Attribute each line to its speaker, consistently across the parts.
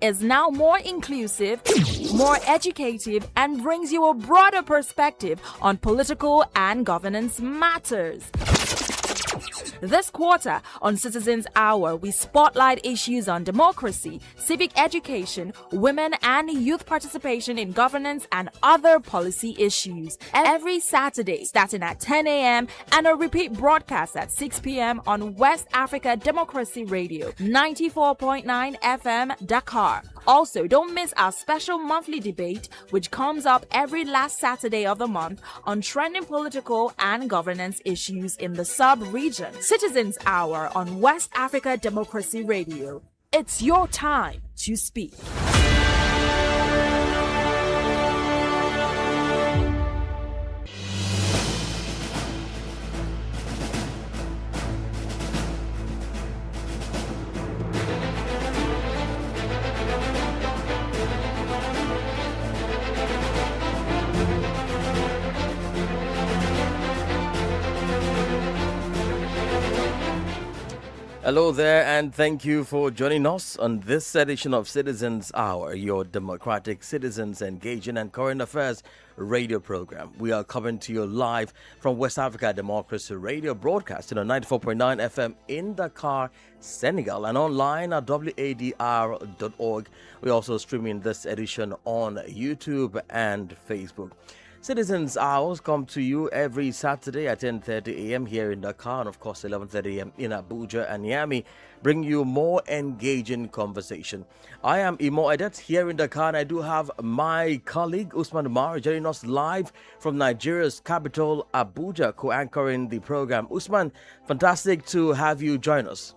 Speaker 1: is now more inclusive, more educative, and brings you a broader perspective on political and governance matters. This quarter on Citizens Hour, we spotlight issues on democracy, civic education, women and youth participation in governance, and other policy issues. Every Saturday, starting at 10 a.m. and a repeat broadcast at 6 p.m. on West Africa Democracy Radio, 94.9 FM, Dakar. Also, don't miss our special monthly debate, which comes up every last Saturday of the month on trending political and governance issues in the sub-region. Citizens Hour on West Africa Democracy Radio. It's your time to speak.
Speaker 2: Hello there, and thank you for joining us on this edition of Citizens Hour, your democratic citizens engaging and current affairs radio program. We are coming to you live from West Africa Democracy Radio, broadcasting on 94.9 FM in Dakar, Senegal, and online at WADR.org. We're also streaming this edition on YouTube and Facebook. Citizens Hours come to you every Saturday at 10:30 a.m. here in Dakar and, of course, 11:30 a.m. in Abuja and Niamey, bring you more engaging conversation. I am Imo Edet here in Dakar, and I do have my colleague Usman Umar joining us live from Nigeria's capital, Abuja, co-anchoring the program. Usman, fantastic to have you join us.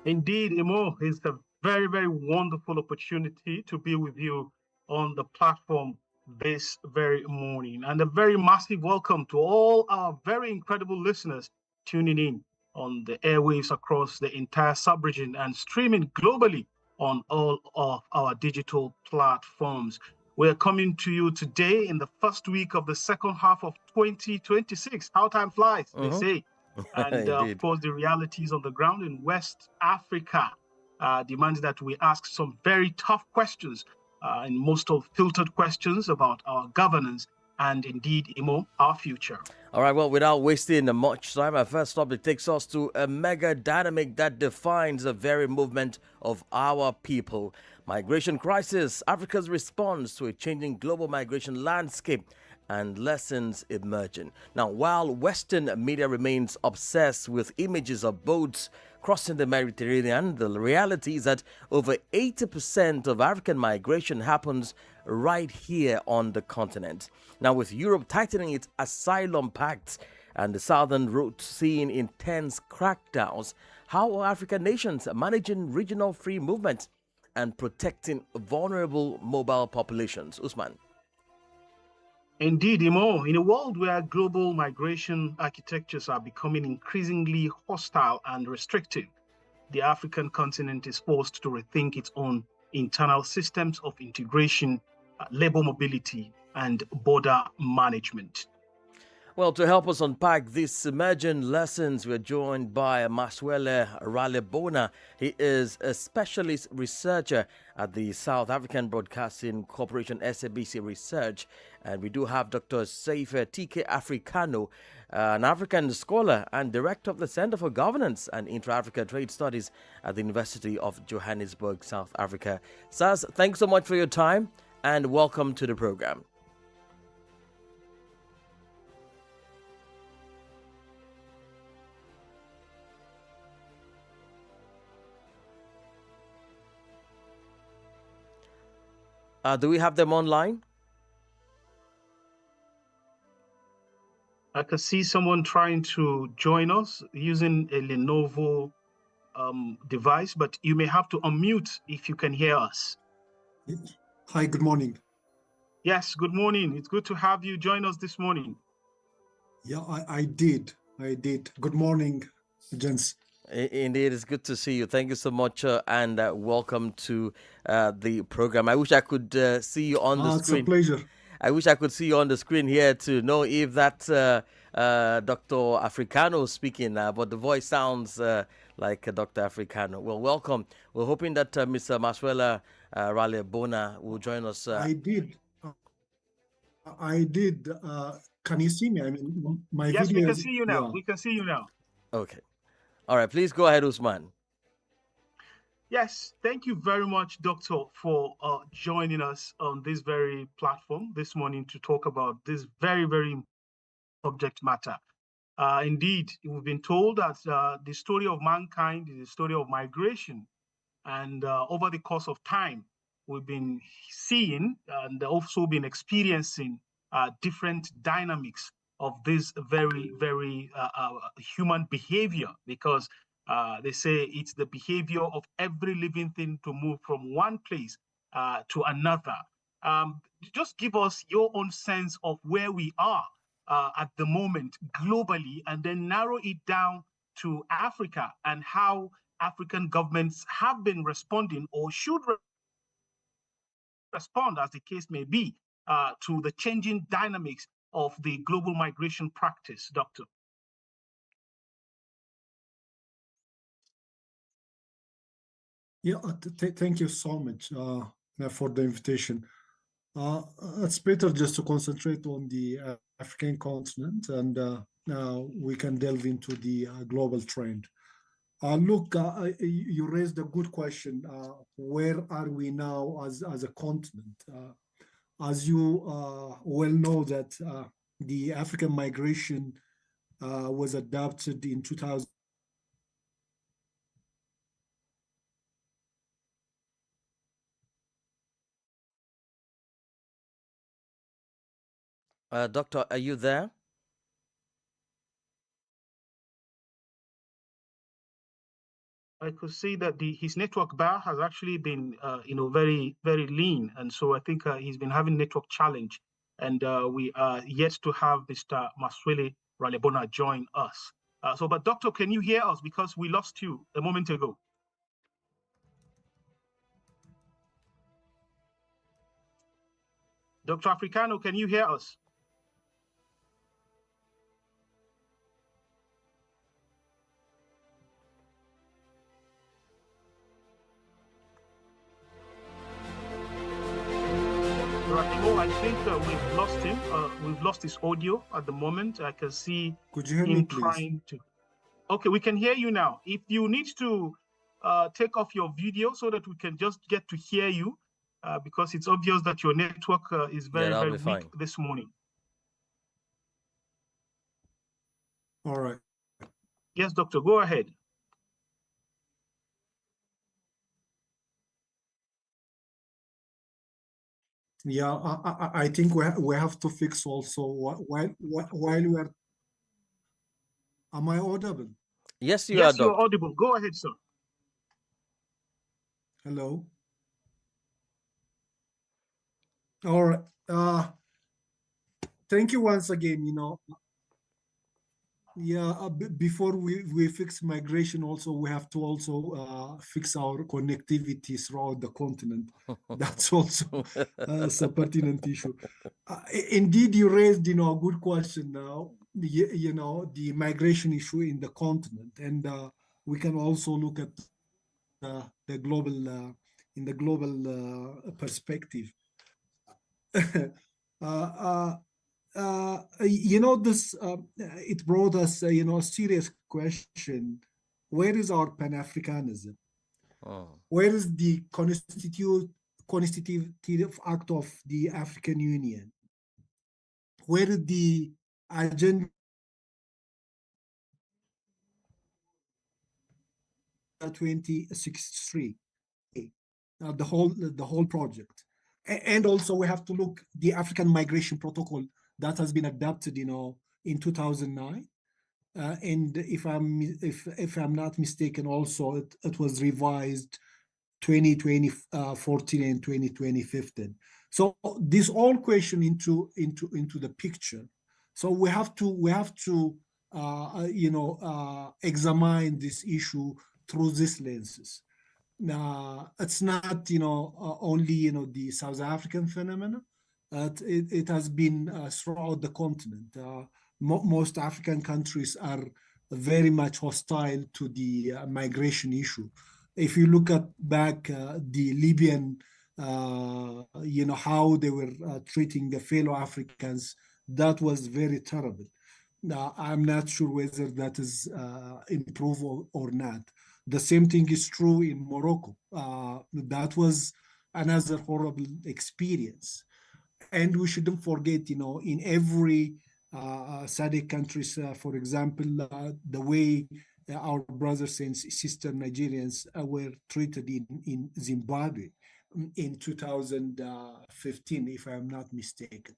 Speaker 3: Indeed, Imo, it's a very, very wonderful opportunity to be with you on the platform this very morning, and a very massive welcome to all our very incredible listeners tuning in on the airwaves across the entire sub-region and streaming globally on all of our digital platforms. We're coming to you today in the first week of the second half of 2026. How time flies, they say. And of course, the realities on the ground in West Africa demands that we ask some very tough questions, and most of filtered questions about our governance and indeed, Imo, our future.
Speaker 2: All right, well, without wasting much time, our first topic takes us to a mega dynamic that defines the very movement of our people. Migration crisis, Africa's response to a changing global migration landscape, and lessons emerging. Now, while Western media remains obsessed with images of boats crossing the Mediterranean, the reality is that over 80% of African migration happens right here on the continent. Now, with Europe tightening its asylum pact and the southern route seeing intense crackdowns, how are African nations managing regional free movement and protecting vulnerable mobile populations? Usman.
Speaker 3: Indeed, Imo, in a world where global migration architectures are becoming increasingly hostile and restrictive, the African continent is forced to rethink its own internal systems of integration, labor mobility, and border management.
Speaker 2: Well, to help us unpack these emerging lessons, we're joined by Maswele Ralebona. He is a specialist researcher at the South African Broadcasting Corporation, SABC Research. And we do have Dr. Seife TK Africano, an African scholar and director of the Center for Governance and Intra-Africa Trade Studies at the University of Johannesburg, South Africa. Saz, thanks so much for your time and welcome to the program. Do we have them online?
Speaker 3: I could see someone trying to join us using a Lenovo device, but you may have to unmute if you can hear us.
Speaker 4: Hi, good morning.
Speaker 3: Yes, good morning. It's good to have you join us this morning.
Speaker 4: Yeah, I did. Good morning, gents.
Speaker 2: Indeed, it's good to see you. Thank you so much, and welcome to the program. I wish I could see you on the screen.
Speaker 4: It's a pleasure.
Speaker 2: I wish I could see you on the screen here to know if that's Dr. Africano speaking, but the voice sounds like Dr. Africano. Well, welcome. We're hoping that Mr. Maswela Raleigh Bona will join us.
Speaker 4: I did. I did. Can you see me? I mean, my
Speaker 3: Yes, we
Speaker 4: video
Speaker 3: can
Speaker 4: is,
Speaker 3: see you now.
Speaker 4: yeah.
Speaker 3: We can see you now.
Speaker 2: Okay. All right. Please go ahead, Usman.
Speaker 3: Yes, thank you very much, Doctor, for joining us on this very platform this morning to talk about this very, very subject matter. Indeed, we've been told that the story of mankind is a story of migration. And over the course of time, we've been seeing and also been experiencing different dynamics of this very, very human behavior, because they say it's the behavior of every living thing to move from one place to another. Just give us your own sense of where we are at the moment globally, and then narrow it down to Africa and how African governments have been responding or should respond, as the case may be, to the changing dynamics of the global migration practice, Doctor.
Speaker 4: Yeah, thank you so much for the invitation. It's better just to concentrate on the African continent, and we can delve into the global trend. Look, you raised a good question. Where are we now as a continent? As you well know that the African migration was adopted in 2000.
Speaker 2: Doctor, are you there?
Speaker 3: I could see that his network bar has actually been, very, very lean. And so I think he's been having network challenge. And we are yet to have Mr. Maswele Ralebona join us. But Doctor, can you hear us? Because we lost you a moment ago. Dr. Africano, can you hear us? I think we've lost him. We've lost his audio at the moment. I can see
Speaker 4: Could you hear
Speaker 3: him
Speaker 4: me, please?
Speaker 3: trying to. Okay, we can hear you now. If you need to take off your video so that we can just get to hear you, because it's obvious that your network is very, very weak this morning.
Speaker 4: All right.
Speaker 3: Yes, Doctor, go ahead.
Speaker 4: Yeah, I think we have to fix also while we're. Am I audible?
Speaker 2: Yes, you
Speaker 3: yes,
Speaker 2: are, Doctor.
Speaker 3: You're audible. Go ahead, sir.
Speaker 4: Hello. All right. Thank you once again. Yeah, before we fix migration, also we have to also fix our connectivity throughout the continent. That's also a pertinent issue. Indeed, you raised a good question now. The migration issue in the continent, and we can also look at the global in the global perspective. This it brought us a serious question. Where is our Pan-Africanism? Where is the constitutive act of the African Union? Where is the agenda 2063? The whole project. And also we have to look the African Migration Protocol that has been adopted, in 2009. And if I'm not mistaken, also it was revised 2014 and 2015. So this all question into the picture. So we have to examine this issue through these lenses. It's not only the South African phenomenon. It has been throughout the continent. Most African countries are very much hostile to the migration issue. If you look at back the Libyan, how they were treating the fellow Africans, that was very terrible. Now, I'm not sure whether that is improved or not. The same thing is true in Morocco. That was another horrible experience. And we shouldn't forget, in every SADC countries, for example, the way our brothers and sisters Nigerians were treated in Zimbabwe in 2015, if I'm not mistaken.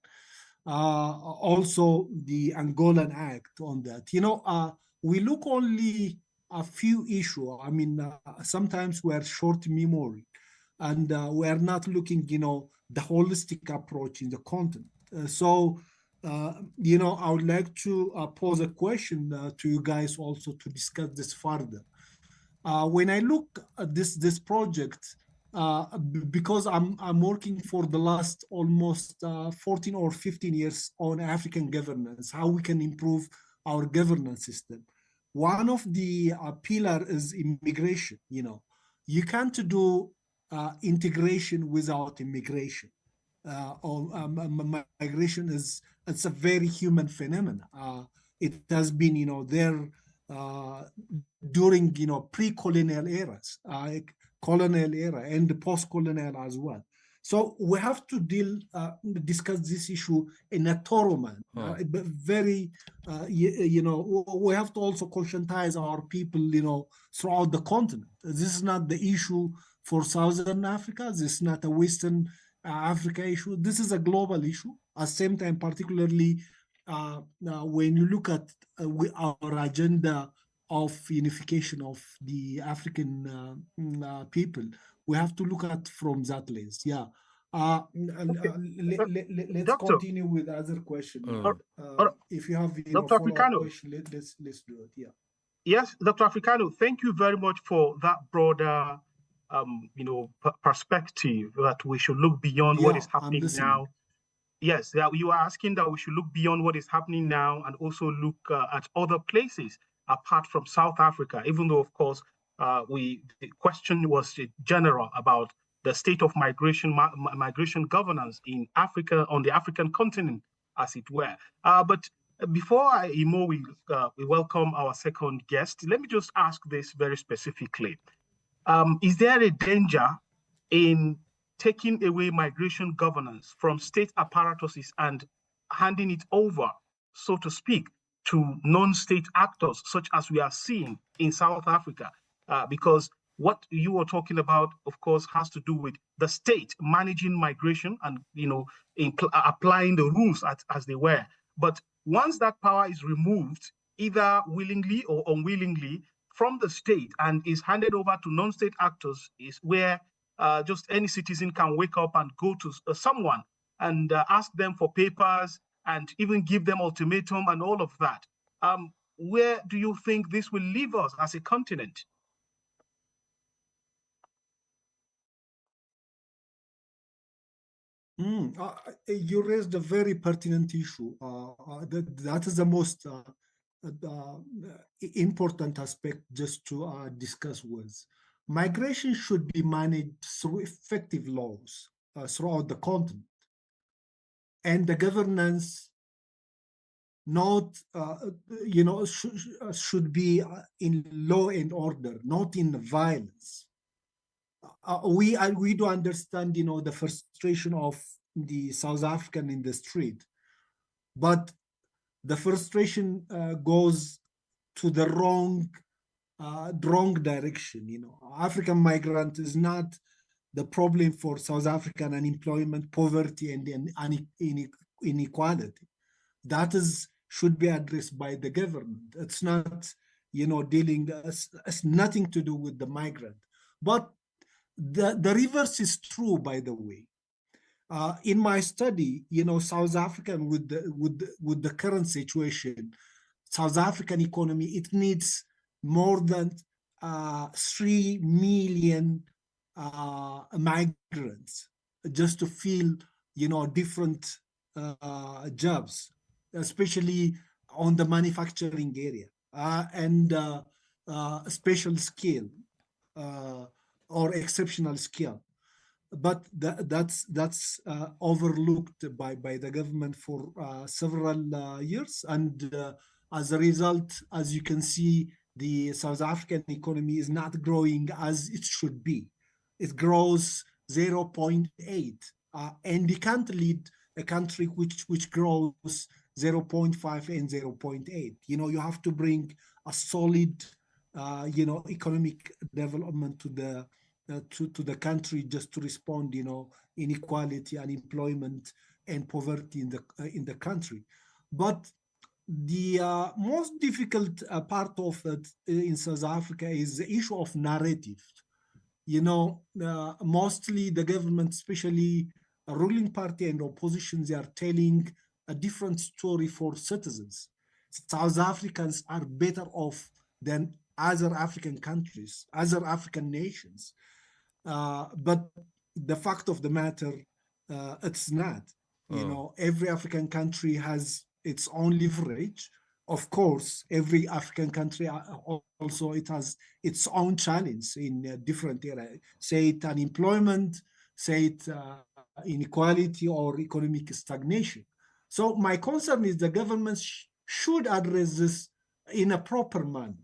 Speaker 4: Also, the Angolan Act on that. We look only a few issues. I mean, sometimes we're short memory, and we're not looking, the holistic approach in the content. I would like to pose a question to you guys also to discuss this further. When I look at this project, because I'm working for the last almost 14 or 15 years on African governance, how we can improve our governance system. One of the pillar is immigration. You can't do integration without immigration. Migration it's a very human phenomenon. It has been, there during, pre-colonial eras, colonial era, and the post-colonial as well. So we have to discuss this issue in a thorough manner. Very, we have to also conscientize our people, throughout the continent. This is not the issue for Southern Africa. This is not a Western Africa issue. This is a global issue. At the same time, particularly when you look at our agenda of unification of the African people, we have to look at from that lens. Yeah. Let's
Speaker 3: Doctor,
Speaker 4: continue with other question. If you have
Speaker 3: Dr.
Speaker 4: follow-up question, let's do it. Yeah.
Speaker 3: Yes, Dr. Africano, thank you very much for that broader perspective that we should look beyond what is happening now. Yes, you are asking that we should look beyond what is happening now and also look at other places apart from South Africa, even though, of course, the question was general about the state of migration governance in Africa, on the African continent, as it were. But before we welcome our second guest, let me just ask this very specifically. Is there a danger in taking away migration governance from state apparatuses and handing it over, so to speak, to non-state actors, such as we are seeing in South Africa? Because what you were talking about, of course, has to do with the state managing migration and, applying the rules as they were. But once that power is removed, either willingly or unwillingly, from the state and is handed over to non-state actors, is where just any citizen can wake up and go to someone and ask them for papers and even give them ultimatum and all of that. Where do you think this will leave us as a continent?
Speaker 4: You raised a very pertinent issue. That is the most important aspect just to discuss with. Migration should be managed through effective laws throughout the continent. And the governance should be in law and order, not in violence. We do understand, the frustration of the South African in the street, but the frustration goes to the wrong direction. African migrant is not the problem for South African unemployment, poverty, and inequality. That should be addressed by the government. It's not, it's nothing to do with the migrant. But the reverse is true, by the way. In my study, South African with the current situation, South African economy, it needs more than 3 million migrants just to fill, different jobs, especially on the manufacturing area. and special skill or exceptional skill. But that's overlooked by the government for several years, and as a result, as you can see, the South African economy is not growing as it should be. It grows 0.8, and we can't lead a country which grows 0.5 and 0.8. You have to bring a solid economic development to the country just to respond, inequality, unemployment, and poverty in the country. But the most difficult part of it in South Africa is the issue of narrative. Mostly the government, especially a ruling party and opposition, they are telling a different story for citizens. South Africans are better off than other African countries, other African nations. But the fact of the matter, it's not. Every African country has its own leverage. Of course, every African country also it has its own challenge in different areas. Say it unemployment, say it inequality or economic stagnation. So my concern is the government should address this in a proper manner.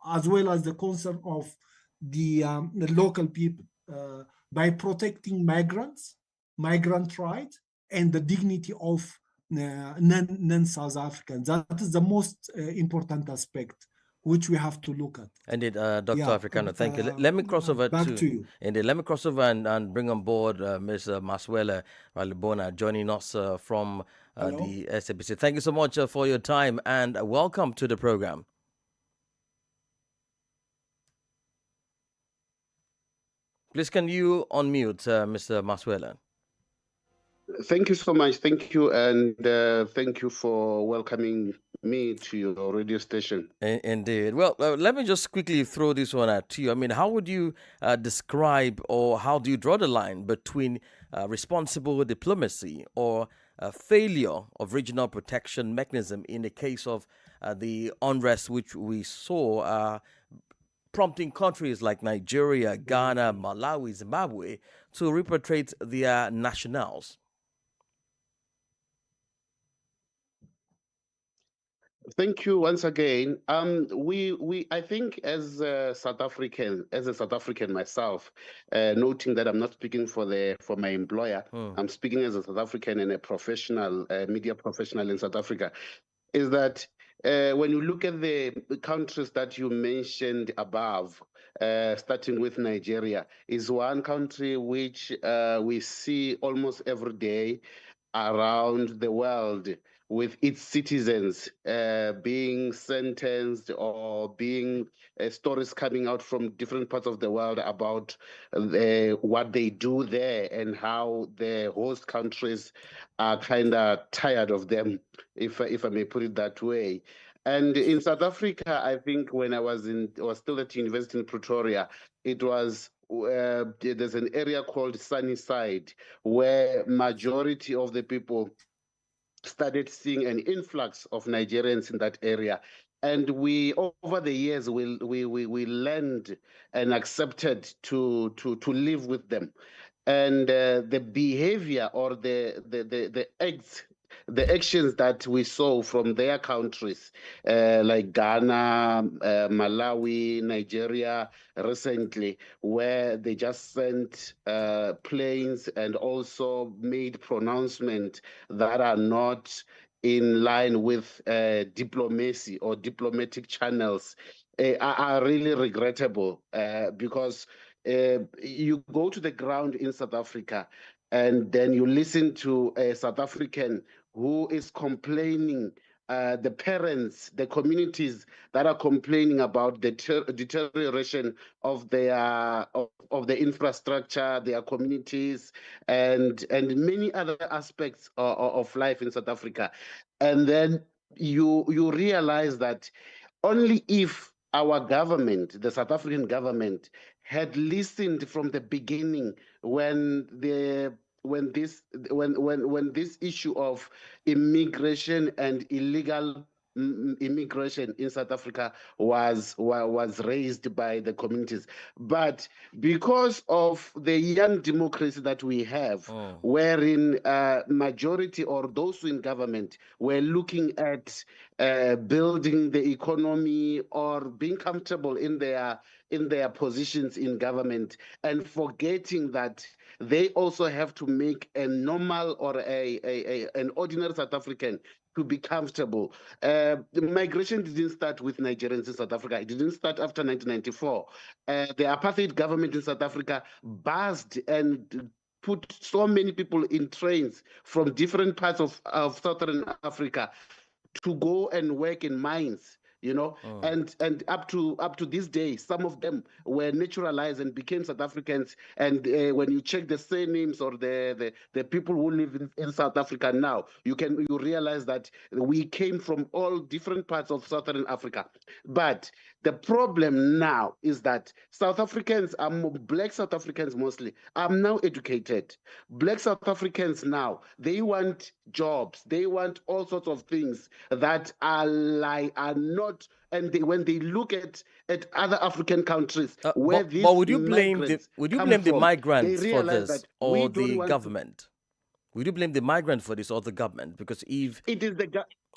Speaker 4: As well as the concern of the local people by protecting migrant rights, and the dignity of non-South Africans. That is the most important aspect which we have to look at.
Speaker 2: Indeed, Dr. Africano, thank you. Let me cross over
Speaker 4: back to you.
Speaker 2: Indeed, let me cross over and bring on board Ms. Maswela Walibona joining us from the SABC. Thank you so much for your time and welcome to the program. Please, can you unmute Mr. Maswela?
Speaker 5: Thank you so much. Thank you, and thank you for welcoming me to your radio station.
Speaker 2: Indeed. Well, let me just quickly throw this one at you. I mean, how would you describe, or how do you draw the line between responsible diplomacy or failure of regional protection mechanism in the case of the unrest which we saw prompting countries like Nigeria, Ghana, Malawi, Zimbabwe to repatriate their nationals?
Speaker 5: Thank you once again. I think as a South African myself, noting that I'm not speaking for my employer, I'm speaking as a South African and a professional, media professional in South Africa, is that when you look at the countries that you mentioned above, starting with Nigeria, is one country which we see almost every day around the world, with its citizens being sentenced or being stories coming out from different parts of the world about what they do there and how the host countries are kind of tired of them, if I may put it that way. And in South Africa, I think when I was still at university in Pretoria, it was there's an area called Sunnyside where majority of the people started seeing an influx of Nigerians in that area. And we, over the years, we learned and accepted to live with them. And the behavior or the actions that we saw from their countries, like Ghana, Malawi, Nigeria, recently, where they just sent planes and also made pronouncements that are not in line with diplomacy or diplomatic channels, are really regrettable because you go to the ground in South Africa and then you listen to a South African who is complaining, the parents, the communities that are complaining about the deterioration of their of the infrastructure, their communities, and many other aspects of life in South Africa. And then you realize that only if our government, the South African government, had listened from the beginning when this issue of immigration and illegal immigration in South Africa was raised by the communities. But because of the young democracy that we have, wherein majority or those in government were looking at building the economy or being comfortable in their positions in government, and forgetting that they also have to make a normal or an ordinary South African to be comfortable. The migration didn't start with Nigerians in South Africa. It didn't start after 1994. The apartheid government in South Africa buzzed and put so many people in trains from different parts of Southern Africa to go and work in mines, and up to this day, some of them were naturalized and became South Africans. And when you check the surnames or the people who live in South Africa now, you realize that we came from all different parts of Southern Africa. But the problem now is that South Africans, Black South Africans mostly, are now educated. Black South Africans now, they want jobs, they want all sorts of things that are not. And when they look at other African countries where these
Speaker 2: would you blame the migrants for this or the government? Would you blame the migrant for this or the government? Because if
Speaker 5: it is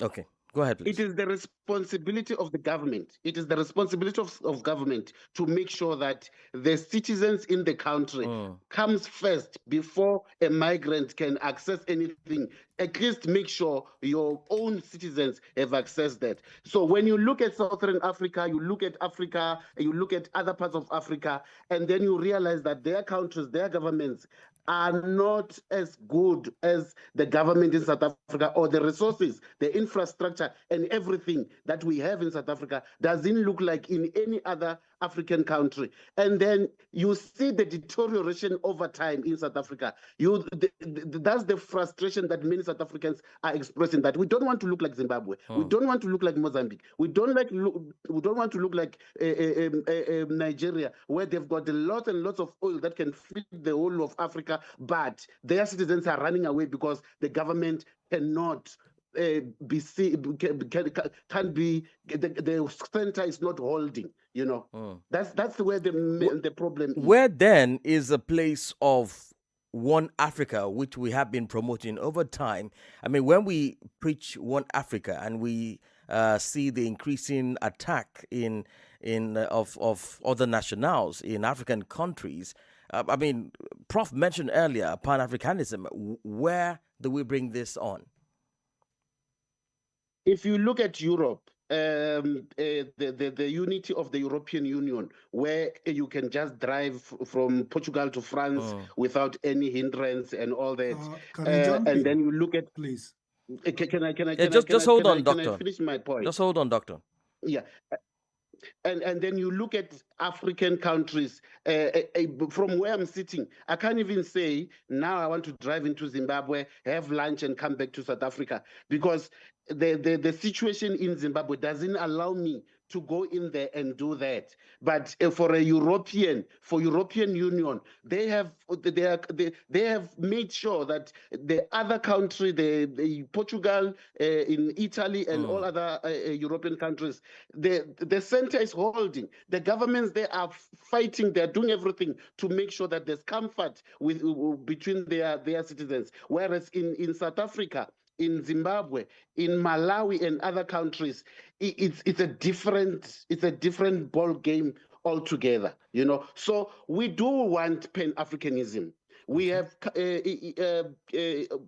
Speaker 2: okay, go ahead, please.
Speaker 5: It is the responsibility of the government. It is the responsibility of government to make sure that the citizens in the country comes first before a migrant can access anything. At least make sure your own citizens have access that. So when you look at Southern Africa, you look at Africa, you look at other parts of Africa, and then you realize that their countries, their governments are not as good as the government in South Africa, or the resources, the infrastructure, and everything that we have in South Africa doesn't look like in any other African country. And then you see the deterioration over time in South Africa. That's the frustration that many South Africans are expressing, that we don't want to look like Zimbabwe. We don't want to look like Mozambique. We don't want to look like Nigeria, where they've got a lot and lots of oil that can feed the whole of Africa, but their citizens are running away because the government cannot can't be, the center is not holding. That's where the problem is.
Speaker 2: Where then is a place of one Africa, which we have been promoting over time? I mean, when we preach one Africa and we see the increasing attack of other nationals in African countries, I mean, Prof mentioned earlier Pan-Africanism. Where do we bring this on?
Speaker 5: If you look at Europe, the unity of the European Union, where you can just drive from Portugal to France without any hindrance and all that. And then you look at,
Speaker 4: please.
Speaker 5: Can I
Speaker 2: just hold on, doctor.
Speaker 5: Can I finish my point?
Speaker 2: Just hold on, doctor.
Speaker 5: Yeah. And then you look at African countries, from where I'm sitting, I can't even say now I want to drive into Zimbabwe, have lunch and come back to South Africa, because the situation in Zimbabwe doesn't allow me to go in there and do that. But for European Union, they have made sure that the other country, the Portugal, in Italy, and all other European countries, the center is holding. The governments, they are fighting. They are doing everything to make sure that there's comfort between their citizens. Whereas in South Africa, in Zimbabwe, in Malawi, and other countries, it's a different ball game altogether. So we do want Pan-Africanism. We have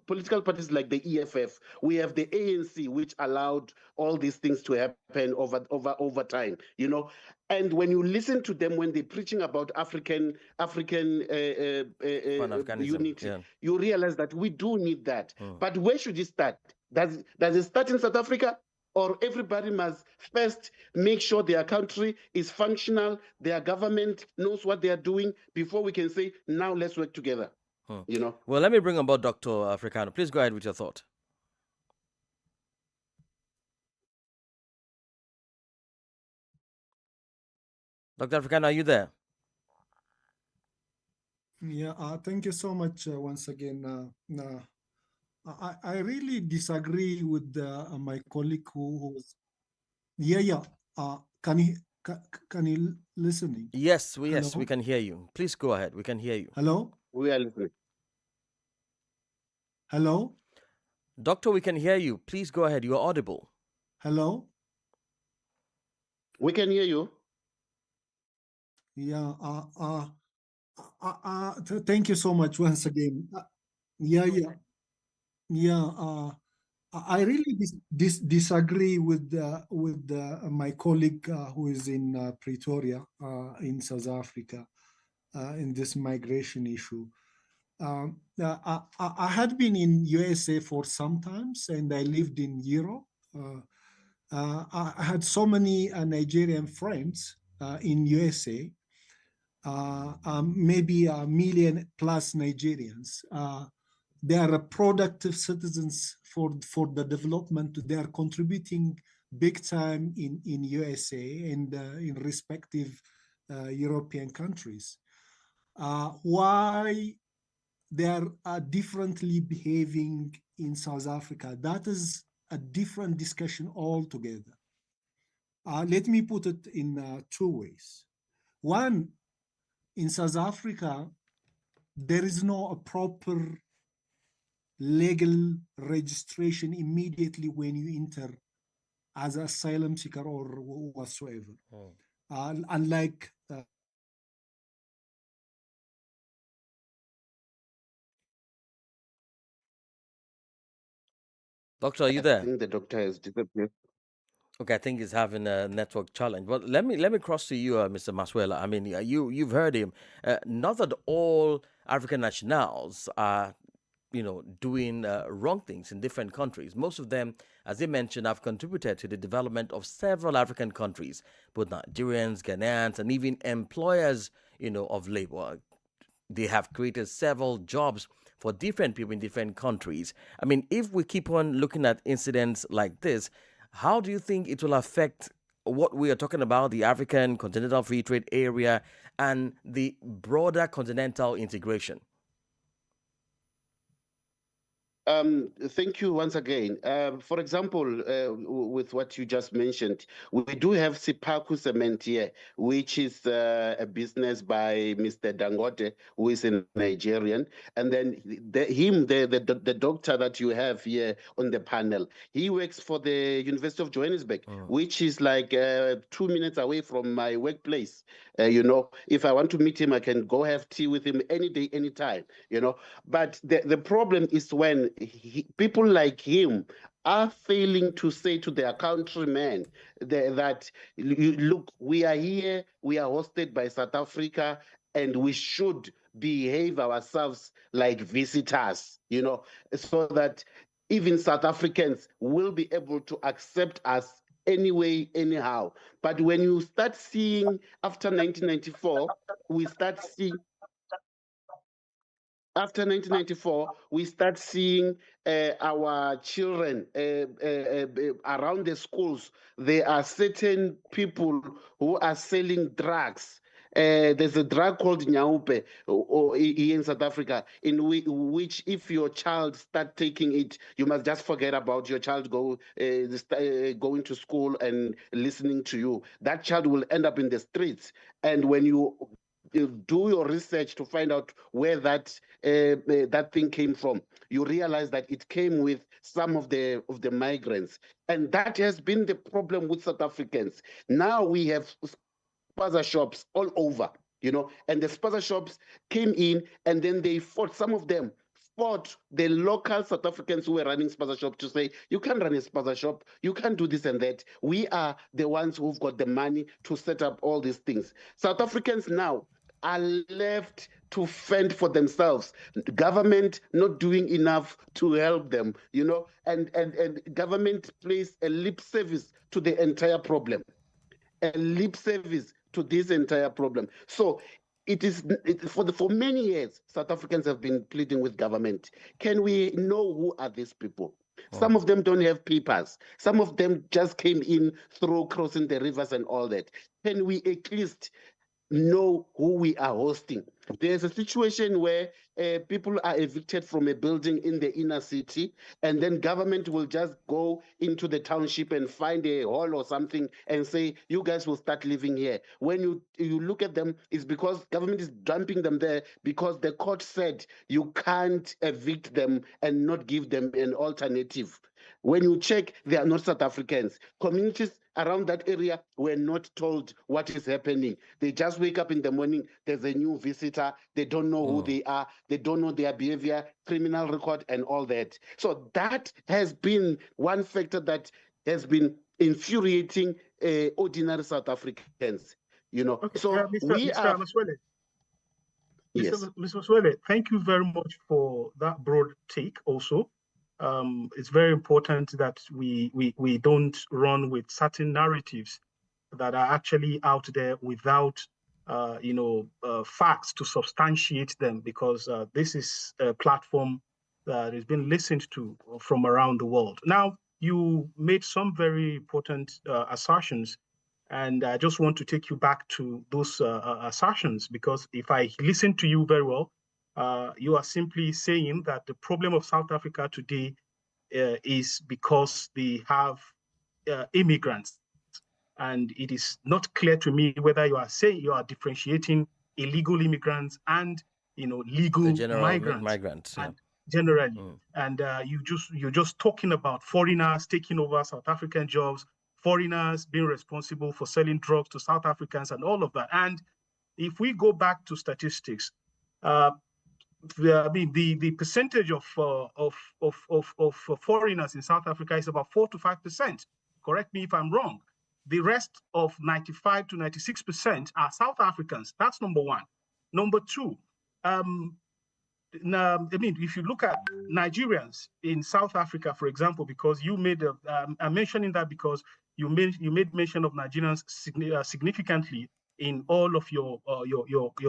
Speaker 5: political parties like the EFF. We have the ANC, which allowed all these things to happen over time. And when you listen to them, when they're preaching about African unity, you realize that we do need that. But where should it start? Does it start in South Africa? Or everybody must first make sure their country is functional, their government knows what they are doing, before we can say, now let's work together.
Speaker 2: Well, let me bring on board Dr. Africano. Please go ahead with your thought. Dr. Africano, are you there?
Speaker 4: Yeah, thank you so much once again. I really disagree with my colleague who was Yeah. Can you listening?
Speaker 2: Yes, we
Speaker 4: Hello?
Speaker 2: can hear you. Please go ahead. We can hear you.
Speaker 4: Hello?
Speaker 5: We are listening.
Speaker 4: Hello?
Speaker 2: Doctor, we can hear you. Please go ahead. You are audible.
Speaker 4: Hello?
Speaker 5: We can hear you.
Speaker 4: Yeah. Thank you so much once again. Yeah. I really disagree with my colleague who is in Pretoria, in South Africa, in this migration issue. I had been in USA for some times, and I lived in Europe. I had so many Nigerian friends in USA, maybe a million plus Nigerians. They are productive citizens for the development. They are contributing big time in USA and in respective European countries. Why they are differently behaving in South Africa, that is a different discussion altogether. Let me put it in two ways. One, in South Africa, there is no proper legal registration immediately when you enter as an asylum seeker or whatsoever. Unlike
Speaker 2: Doctor, are you
Speaker 5: I
Speaker 2: there?
Speaker 5: think the doctor has disappeared.
Speaker 2: Okay, I think he's having a network challenge. But let me cross to you, Mr. Maswela. I mean, you've heard him. Not that all African nationals are, doing wrong things in different countries. Most of them, as they mentioned, have contributed to the development of several African countries, both Nigerians, Ghanaians, and even employers, of labor. They have created several jobs for different people in different countries. I mean, if we keep on looking at incidents like this, how do you think it will affect what we are talking about, the African Continental Free Trade Area and the broader continental integration?
Speaker 5: Thank you once again. For example, with what you just mentioned, we do have Sipaku Cement here, which is a business by Mr. Dangote, who is a Nigerian. And then the doctor that you have here on the panel, he works for the University of Johannesburg, which is like 2 minutes away from my workplace. If I want to meet him, I can go have tea with him any day, anytime, But the problem is when people like him are failing to say to their countrymen that, look, we are here, we are hosted by South Africa, and we should behave ourselves like visitors, so that even South Africans will be able to accept us anyway, anyhow. But when you start seeing after 1994, we start seeing after 1994, we start seeing our children around the schools. There are certain people who are selling drugs. There's a drug called Nyaupe or here in South Africa, in which if your child start taking it, you must just forget about your child going to school and listening to you. That child will end up in the streets. And when you do your research to find out where that thing came from, you realize that it came with some of the migrants, and that has been the problem with South Africans. Now we have spaza shops all over, and the spaza shops came in, and then they fought. Some of them fought the local South Africans who were running spaza shop to say, you can't run a spaza shop, you can't do this and that. We are the ones who've got the money to set up all these things. South Africans now are left to fend for themselves. Government not doing enough to help them, and government plays a lip service to the entire problem, a lip service to this entire problem. So for many years, South Africans have been pleading with government. Can we know who are these people? Some of them don't have papers. Some of them just came in through crossing the rivers and all that. Can we at least know who we are hosting? There's a situation where people are evicted from a building in the inner city, and then government will just go into the township and find a hall or something and say, you guys will start living here. When you look at them, it's because government is dumping them there because the court said you can't evict them and not give them an alternative. When you check, they are not South Africans. Communities around that area were not told what is happening. They just wake up in the morning, there's a new visitor, they don't know who they are, they don't know their behavior, criminal record, and all that. So that has been one factor that has been infuriating ordinary South Africans. You know,
Speaker 3: Okay,
Speaker 5: so
Speaker 3: Mr. Maswele.
Speaker 5: Yes.
Speaker 3: Mr. Maswele, thank you very much for that broad take also. It's very important that we don't run with certain narratives that are actually out there without facts to substantiate them, because this is a platform that is being listened to from around the world. Now, you made some very important assertions, and I just want to take you back to those assertions, because if I listen to you very well, you are simply saying that the problem of South Africa today is because they have immigrants. And it is not clear to me whether you are saying you are differentiating illegal immigrants and legal migrants.
Speaker 2: Yeah.
Speaker 3: And generally, and you're just talking about foreigners taking over South African jobs, foreigners being responsible for selling drugs to South Africans, and all of that. And if we go back to statistics, the percentage of foreigners in South Africa is about 4 to 5%. Correct me if I'm wrong. The rest of 95 to 96% are South Africans. That's number one. Number two, if you look at Nigerians in South Africa, for example, because you made I'm mentioning that because you made mention of Nigerians significantly in all of your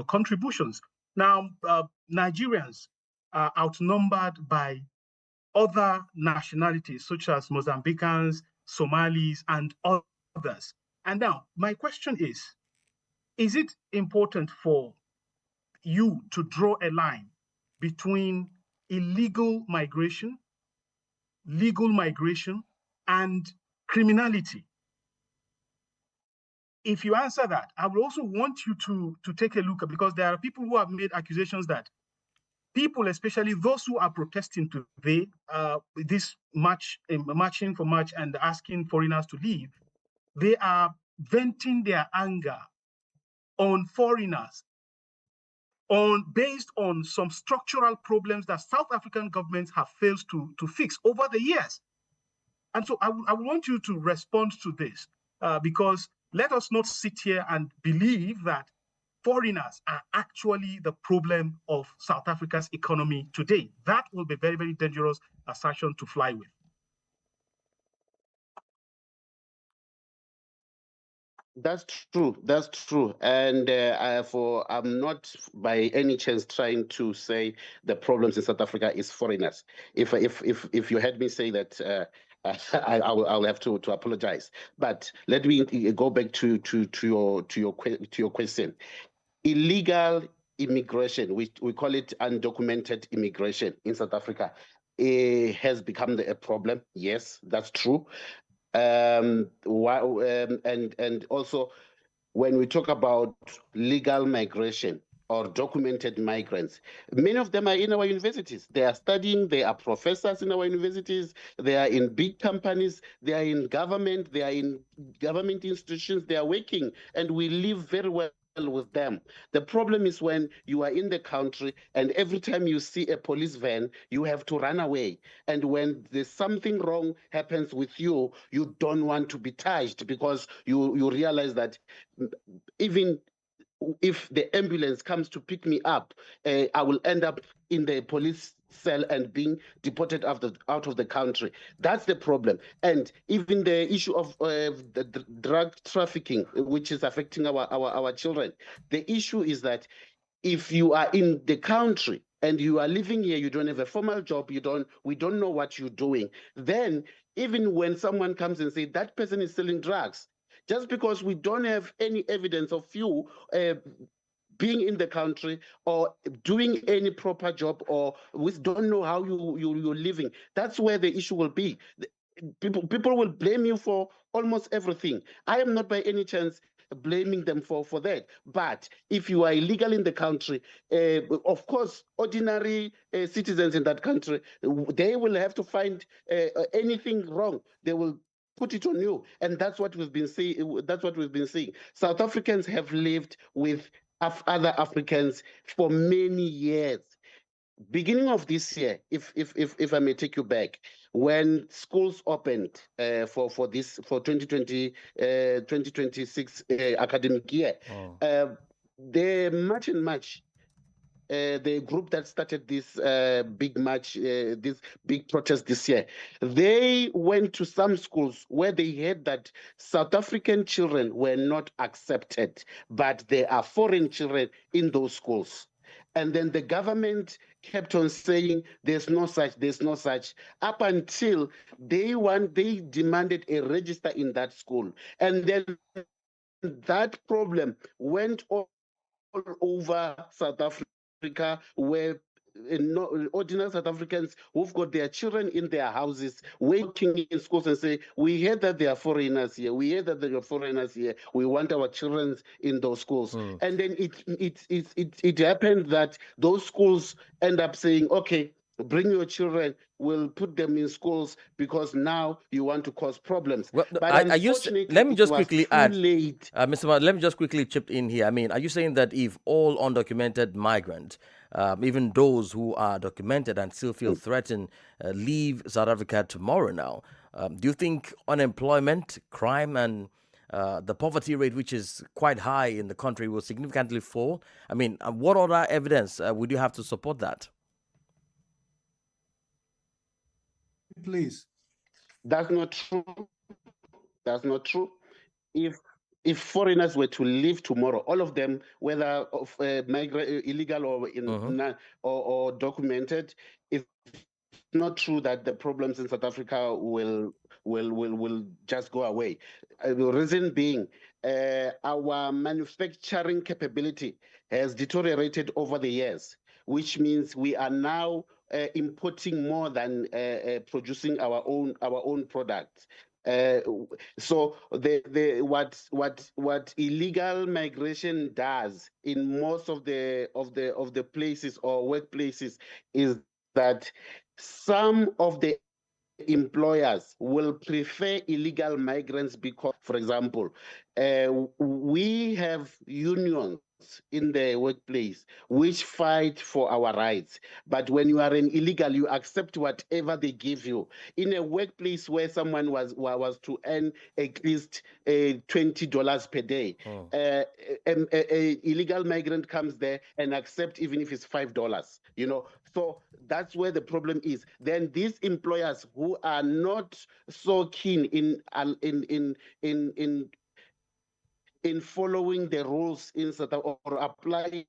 Speaker 3: contributions. Now, Nigerians are outnumbered by other nationalities such as Mozambicans, Somalis, and others. And now, my question is it important for you to draw a line between illegal migration, legal migration, and criminality? If you answer that, I will also want you to take a look at, because there are people who have made accusations that people, especially those who are protesting today, this marching for March and asking foreigners to leave, they are venting their anger on foreigners based on some structural problems that South African governments have failed to fix over the years. And so I want you to respond to this, because let us not sit here and believe that foreigners are actually the problem of South Africa's economy today. That will be very, very dangerous assertion to fly with.
Speaker 5: That's true. That's true. And I'm not by any chance trying to say the problems in South Africa is foreigners. If you heard me say that, I'll have to apologize. But let me go back to your question. Illegal immigration, we call it undocumented immigration in South Africa, has become a problem. Yes, that's true. And also, when we talk about legal migration or documented migrants, many of them are in our universities. They are studying, they are professors in our universities, they are in big companies, they are in government, they are in government institutions, they are working, and we live very well with them. The problem is when you are in the country and every time you see a police van, you have to run away. And when there's something wrong happens with you, you don't want to be touched because you realize that even if the ambulance comes to pick me up, I will end up in the police cell and being deported out of the country. That's the problem. And even the issue of the drug trafficking, which is affecting our children. The issue is that if you are in the country and you are living here, you don't have a formal job, we don't know what you're doing, then even when someone comes and say that person is selling drugs, just because we don't have any evidence of you being in the country or doing any proper job, or we don't know how you're living. That's where the issue will be. People will blame you for almost everything. I am not by any chance blaming them for that. But if you are illegal in the country, of course, ordinary citizens in that country, they will have to find anything wrong. They will put it on you, and that's what we've been seeing. That's what we've been seeing. South Africans have lived with other Africans for many years. Beginning of this year, if I may take you back, when schools opened for 2026 academic year, they much and much. The group that started this big march, this big protest this year, they went to some schools where they heard that South African children were not accepted, but there are foreign children in those schools. And then the government kept on saying there's no such, up until they demanded a register in that school. And then that problem went all over South Africa, where ordinary South Africans who've got their children in their houses working in schools and say, we hear that there are foreigners here, we hear that there are foreigners here, we want our children in those schools. And then it happened that those schools end up saying, okay, bring your children, we'll put them in schools because now you want to cause problems.
Speaker 2: Well,
Speaker 5: but
Speaker 2: let me just quickly add,
Speaker 5: Mr.
Speaker 2: Mark, let me just quickly chip in here. I mean, are you saying that if all undocumented migrants, even those who are documented and still feel threatened, leave South Africa tomorrow now, do you think unemployment, crime, and the poverty rate, which is quite high in the country, will significantly fall? I mean, what other evidence would you have to support that?
Speaker 4: Please.
Speaker 5: That's not true. That's not true. If foreigners were to leave tomorrow, all of them, whether of illegal or or documented, it's not true that the problems in South Africa will just go away. The reason being, our manufacturing capability has deteriorated over the years, which means we are now importing more than producing our own products. So what illegal migration does in most of the places or workplaces is that some of the employers will prefer illegal migrants because, for example, we have unions in the workplace which fight for our rights. But when you are an illegal, you accept whatever they give you. In a workplace where someone was to earn at least $20 per day, an illegal migrant comes there and accept even if it's $5. You know, so that's where the problem is. Then these employers who are not so keen in following the rules in South Africa or applying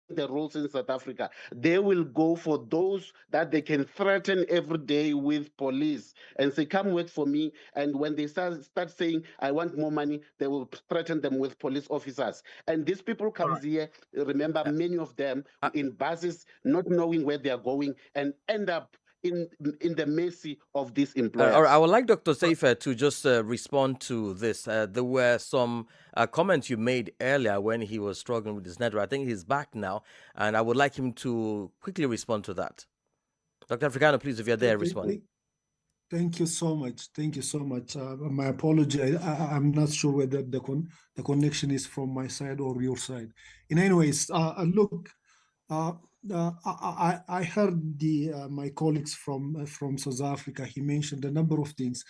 Speaker 5: the rules in South Africa, they will go for those that they can threaten every day with police and say, come work for me. And when they start saying, I want more money, they will threaten them with police officers. And these people comes here, remember, many of them in buses, not knowing where they are going, and end up in the mercy of these employers.
Speaker 2: I would like Dr. Seifer to just respond to this. There were some comments you made earlier when he was struggling with his network. I think he's back now, and I would like him to quickly respond to that. Dr. Africano, please, if you're there, respond.
Speaker 4: Thank you so much. Thank you so much. My apology. I'm not sure whether the connection is from my side or your side. In any ways, look, I heard my colleagues from South Africa. He mentioned a number of things.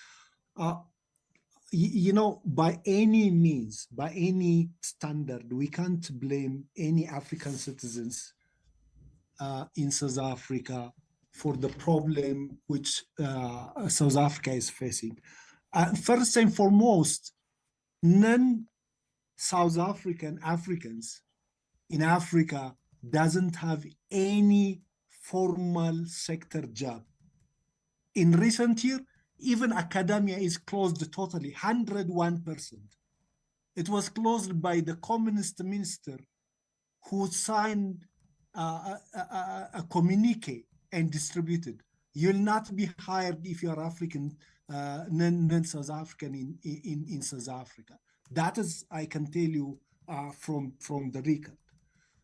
Speaker 4: You know, by any means, by any standard, we can't blame any African citizens in South Africa for the problem which South Africa is facing. First and foremost, non-South African Africans in Africa doesn't have any formal sector job. In recent years, even academia is closed totally, 101%. It was closed by the communist minister who sign a communique and distribute it. You'll not be hired if you're African, non-South African in South Africa. That is, I can tell you from the record.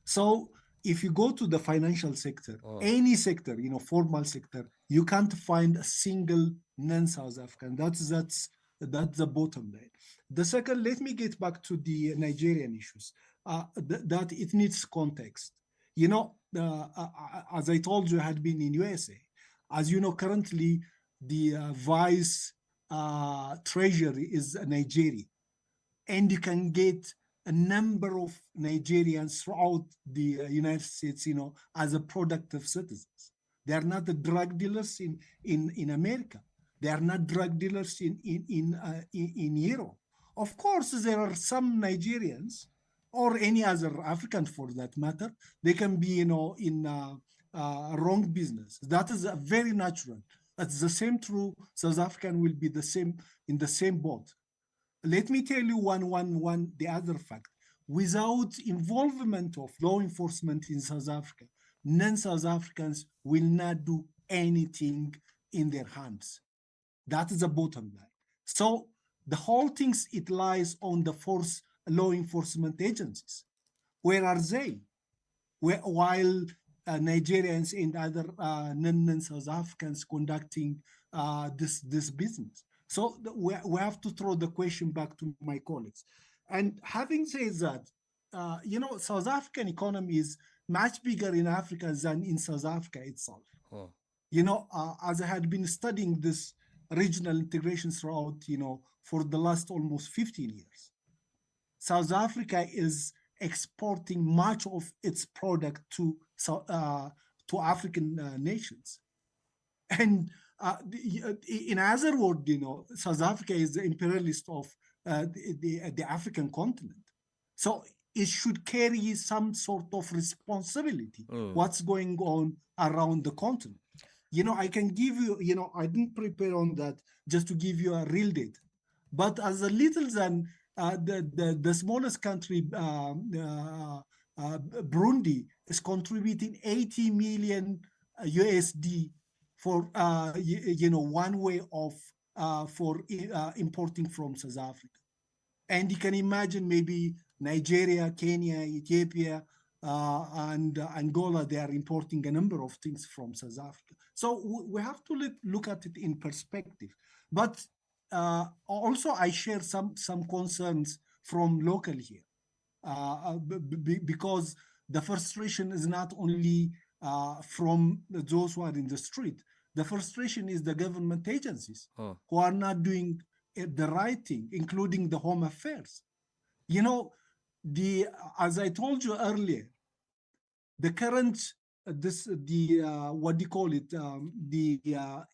Speaker 4: So if you go to the financial sector, any sector, formal sector, you can't find a single non-South African. That's the bottom line. The second, let me get back to the Nigerian issues. That it needs context. As I told you, I had been in USA. As you know, currently the vice treasury is Nigeria, and you can get a number of Nigerians throughout the United States, as a productive citizens. They are not the drug dealers in America. They are not drug dealers in Europe. Of course, there are some Nigerians or any other African for that matter. They can be, in wrong business. That is very natural. That's the same true. South African will be the same in the same boat. Let me tell you the other fact. Without involvement of law enforcement in South Africa, non-South Africans will not do anything in their hands. That is the bottom line. So the whole thing, it lies on the law enforcement agencies. Where are they? While Nigerians and other non-South Africans conducting this business. So we have to throw the question back to my colleagues. And having said that, South African economy is much bigger in Africa than in South Africa itself. As I had been studying this regional integration throughout, for the last almost 15 years, South Africa is exporting much of its product to African nations. And in other words, South Africa is the imperialist of the African continent. So it should carry some sort of responsibility, what's going on around the continent. I can give you, I didn't prepare on that just to give you a real data. But as a little than the smallest country, Burundi, is contributing 80 million USD for one way of for importing from South Africa. And you can imagine maybe Nigeria, Kenya, Ethiopia, and Angola, they are importing a number of things from South Africa. So we have to look at it in perspective. But also I share some concerns from local here, because the frustration is not only from those who are in the street. The frustration is the government agencies who are not doing the right thing, including the Home Affairs. As I told you earlier, the current what do you call it? The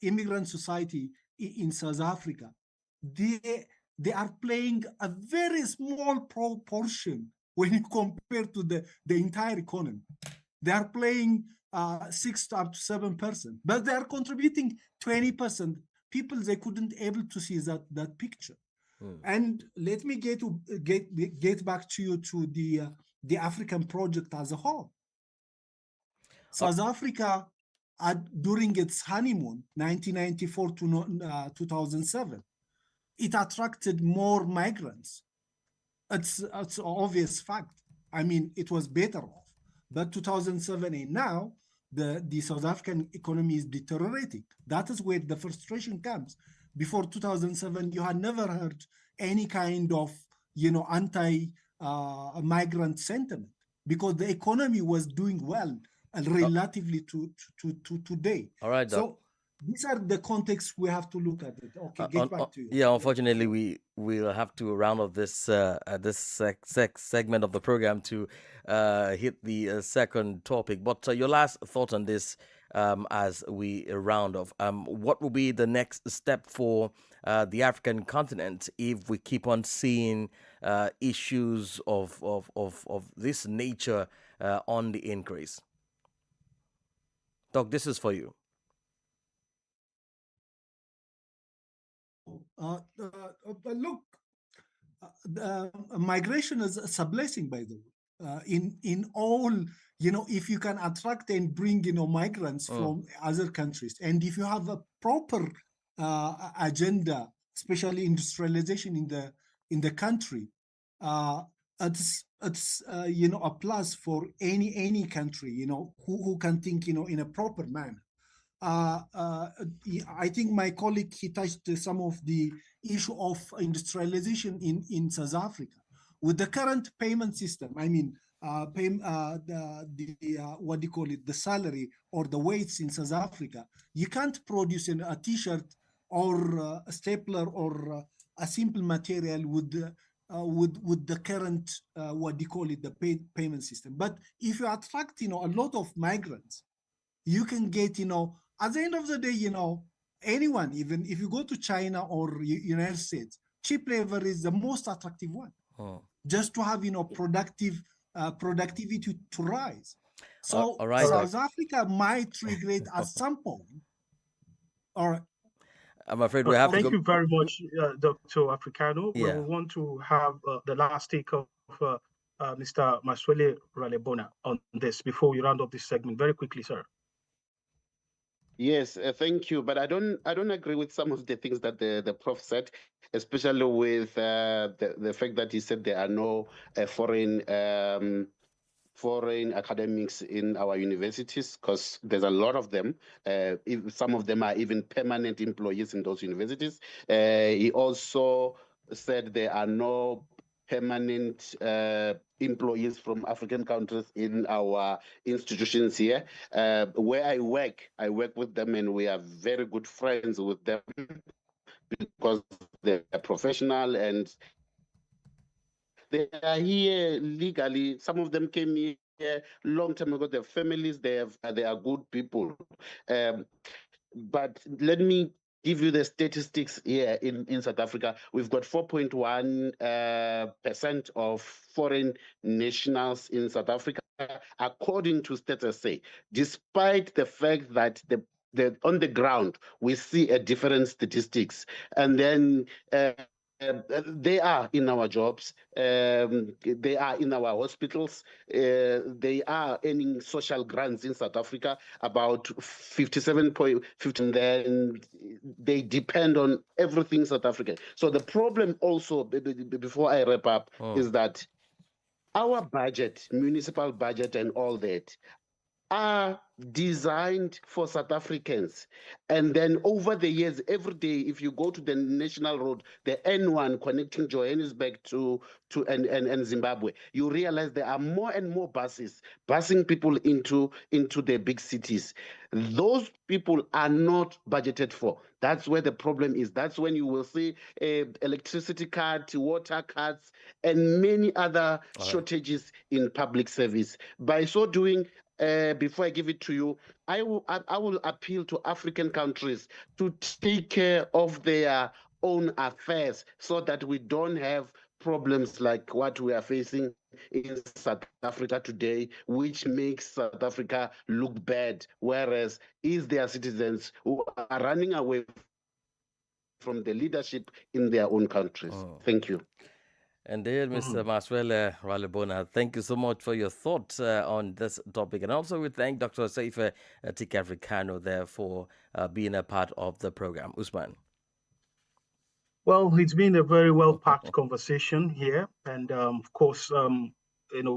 Speaker 4: immigrant society in South Africa, they are playing a very small proportion when you compare to the entire economy. They are playing 6 up to 7%, but they are contributing 20%. People, they couldn't able to see that picture. And let me get back to you to the African project as a whole. South Africa, during its honeymoon, 1994 to 2007, it attracted more migrants. It's an obvious fact. I mean, it was better off. But 2007 and now, the South African economy is deteriorating. That is where the frustration comes. Before 2007, you had never heard any kind of, anti-migrant sentiment, because the economy was doing well relatively to today.
Speaker 2: All right, Doc.
Speaker 4: So these are the contexts we have to look at it. Okay, get back to you.
Speaker 2: Yeah, unfortunately, we will have to round off this segment of the program to hit the second topic. But your last thought on this as we round off. What will be the next step for the African continent if we keep on seeing issues of this nature on the increase? Doc, this is for you.
Speaker 4: Look, migration is a blessing, by the way. in all, if you can attract and bring, migrants from other countries, and if you have a proper agenda, especially industrialization in the country, it's a plus for any country, who can think, in a proper manner. I think my colleague, he touched some of the issue of industrialization in South Africa. With the current payment system, I mean, what do you call it, the salary or the weights in South Africa, you can't produce a t-shirt or a stapler or a simple material with the current, what do you call it, the payment system. But if you attract, a lot of migrants, you can get, at the end of the day, anyone, even if you go to China or United States, cheap labor is the most attractive one, just to have, productivity to rise. So
Speaker 2: all right,
Speaker 4: South Africa might regret at some point. All right.
Speaker 2: I'm afraid we have to
Speaker 3: Thank you very much, Dr. Africano.
Speaker 2: Yeah.
Speaker 3: We want to have the last take of Mr. Maswele Ralebona on this before we round up this segment. Very quickly, sir.
Speaker 5: Yes, thank you. But I don't agree with some of the things that the prof said, especially with the fact that he said there are no foreign academics in our universities, because there's a lot of them. Some of them are even permanent employees in those universities. He also said there are no permanent employees from African countries in our institutions here. Where I work with them, and we are very good friends with them because they're professional and they are here legally. Some of them came here long time ago. Their families, they are good people. But let me give you the statistics here in South Africa. We've got 4.1% of foreign nationals in South Africa, according to Stats. Despite the fact that on the ground we see a different statistics, and then they are in our jobs, they are in our hospitals, they are earning social grants in South Africa, about 57.15, and then they depend on everything South African. So the problem also, before I wrap up, is that our budget, municipal budget and all that, are designed for South Africans. And then over the years, every day, if you go to the national road, the N1 connecting Johannesburg to Zimbabwe, you realize there are more and more buses busing people into the big cities. Those people are not budgeted for. That's where the problem is. That's when you will see electricity cuts, water cuts, and many other shortages in public service. By so doing, before I give it to you, I will appeal to African countries to take care of their own affairs so that we don't have problems like what we are facing in South Africa today, which makes South Africa look bad, whereas it's their citizens who are running away from the leadership in their own countries. Thank you.
Speaker 2: And there, Mr. Maswele Ralebona, thank you so much for your thoughts on this topic. And also we thank Dr. Seife Africano there for being a part of the program. Usman.
Speaker 3: Well, it's been a very well-packed conversation here. And of course,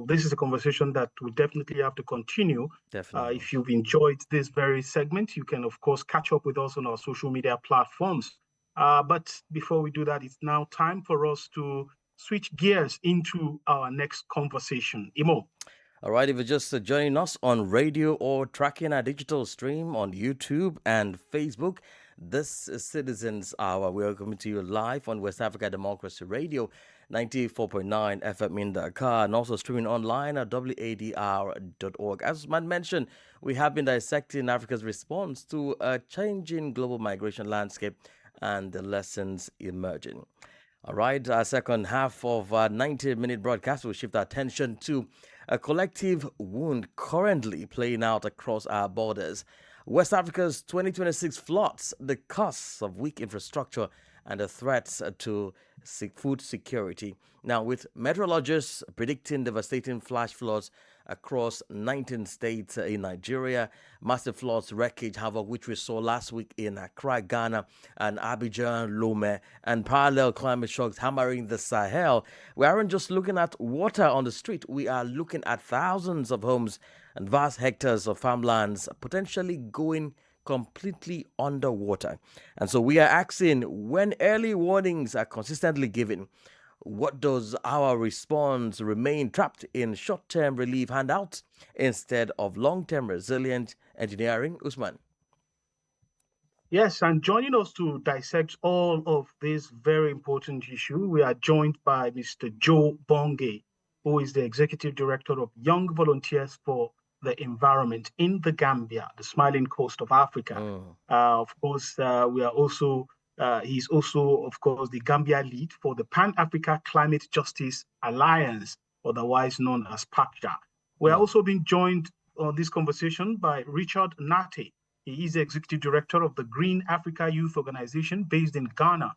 Speaker 3: this is a conversation that we definitely have to continue.
Speaker 2: Definitely.
Speaker 3: If you've enjoyed this very segment, you can, of course, catch up with us on our social media platforms. But before we do that, it's now time for us to switch gears into our next conversation. Imo.
Speaker 2: All right, if you're just joining us on radio or tracking our digital stream on YouTube and Facebook, this is Citizens Hour. We're coming to you live on West Africa Democracy Radio, 94.9 FM in Dakar, and also streaming online at WADR.org. As Usman mentioned, we have been dissecting Africa's response to a changing global migration landscape and the lessons emerging. All right, our second half of our 90-minute broadcast will shift our attention to a collective wound currently playing out across our borders. West Africa's 2026 floods, the costs of weak infrastructure and the threats to food security. Now, with meteorologists predicting devastating flash floods across 19 states in Nigeria, massive floods, wreckage, havoc, which we saw last week in Accra, Ghana, and Abidjan, Lome, and parallel climate shocks hammering the Sahel, we aren't just looking at water on the street, we are looking at thousands of homes and vast hectares of farmlands potentially going completely underwater. And so we are asking, when early warnings are consistently given, what does our response remain trapped in short-term relief handouts instead of long-term resilient engineering? Usman.
Speaker 3: Yes, and joining us to dissect all of this very important issue, we are joined by Mr. Joe Bonge, who is the Executive Director of Young Volunteers for the Environment in the Gambia, the smiling coast of Africa. Of course, we are also, he's also, of course, the Gambia lead for the Pan-Africa Climate Justice Alliance, otherwise known as PACJA. We are also being joined on this conversation by Richard Nate. He is the Executive Director of the Green Africa Youth Organization based in Ghana.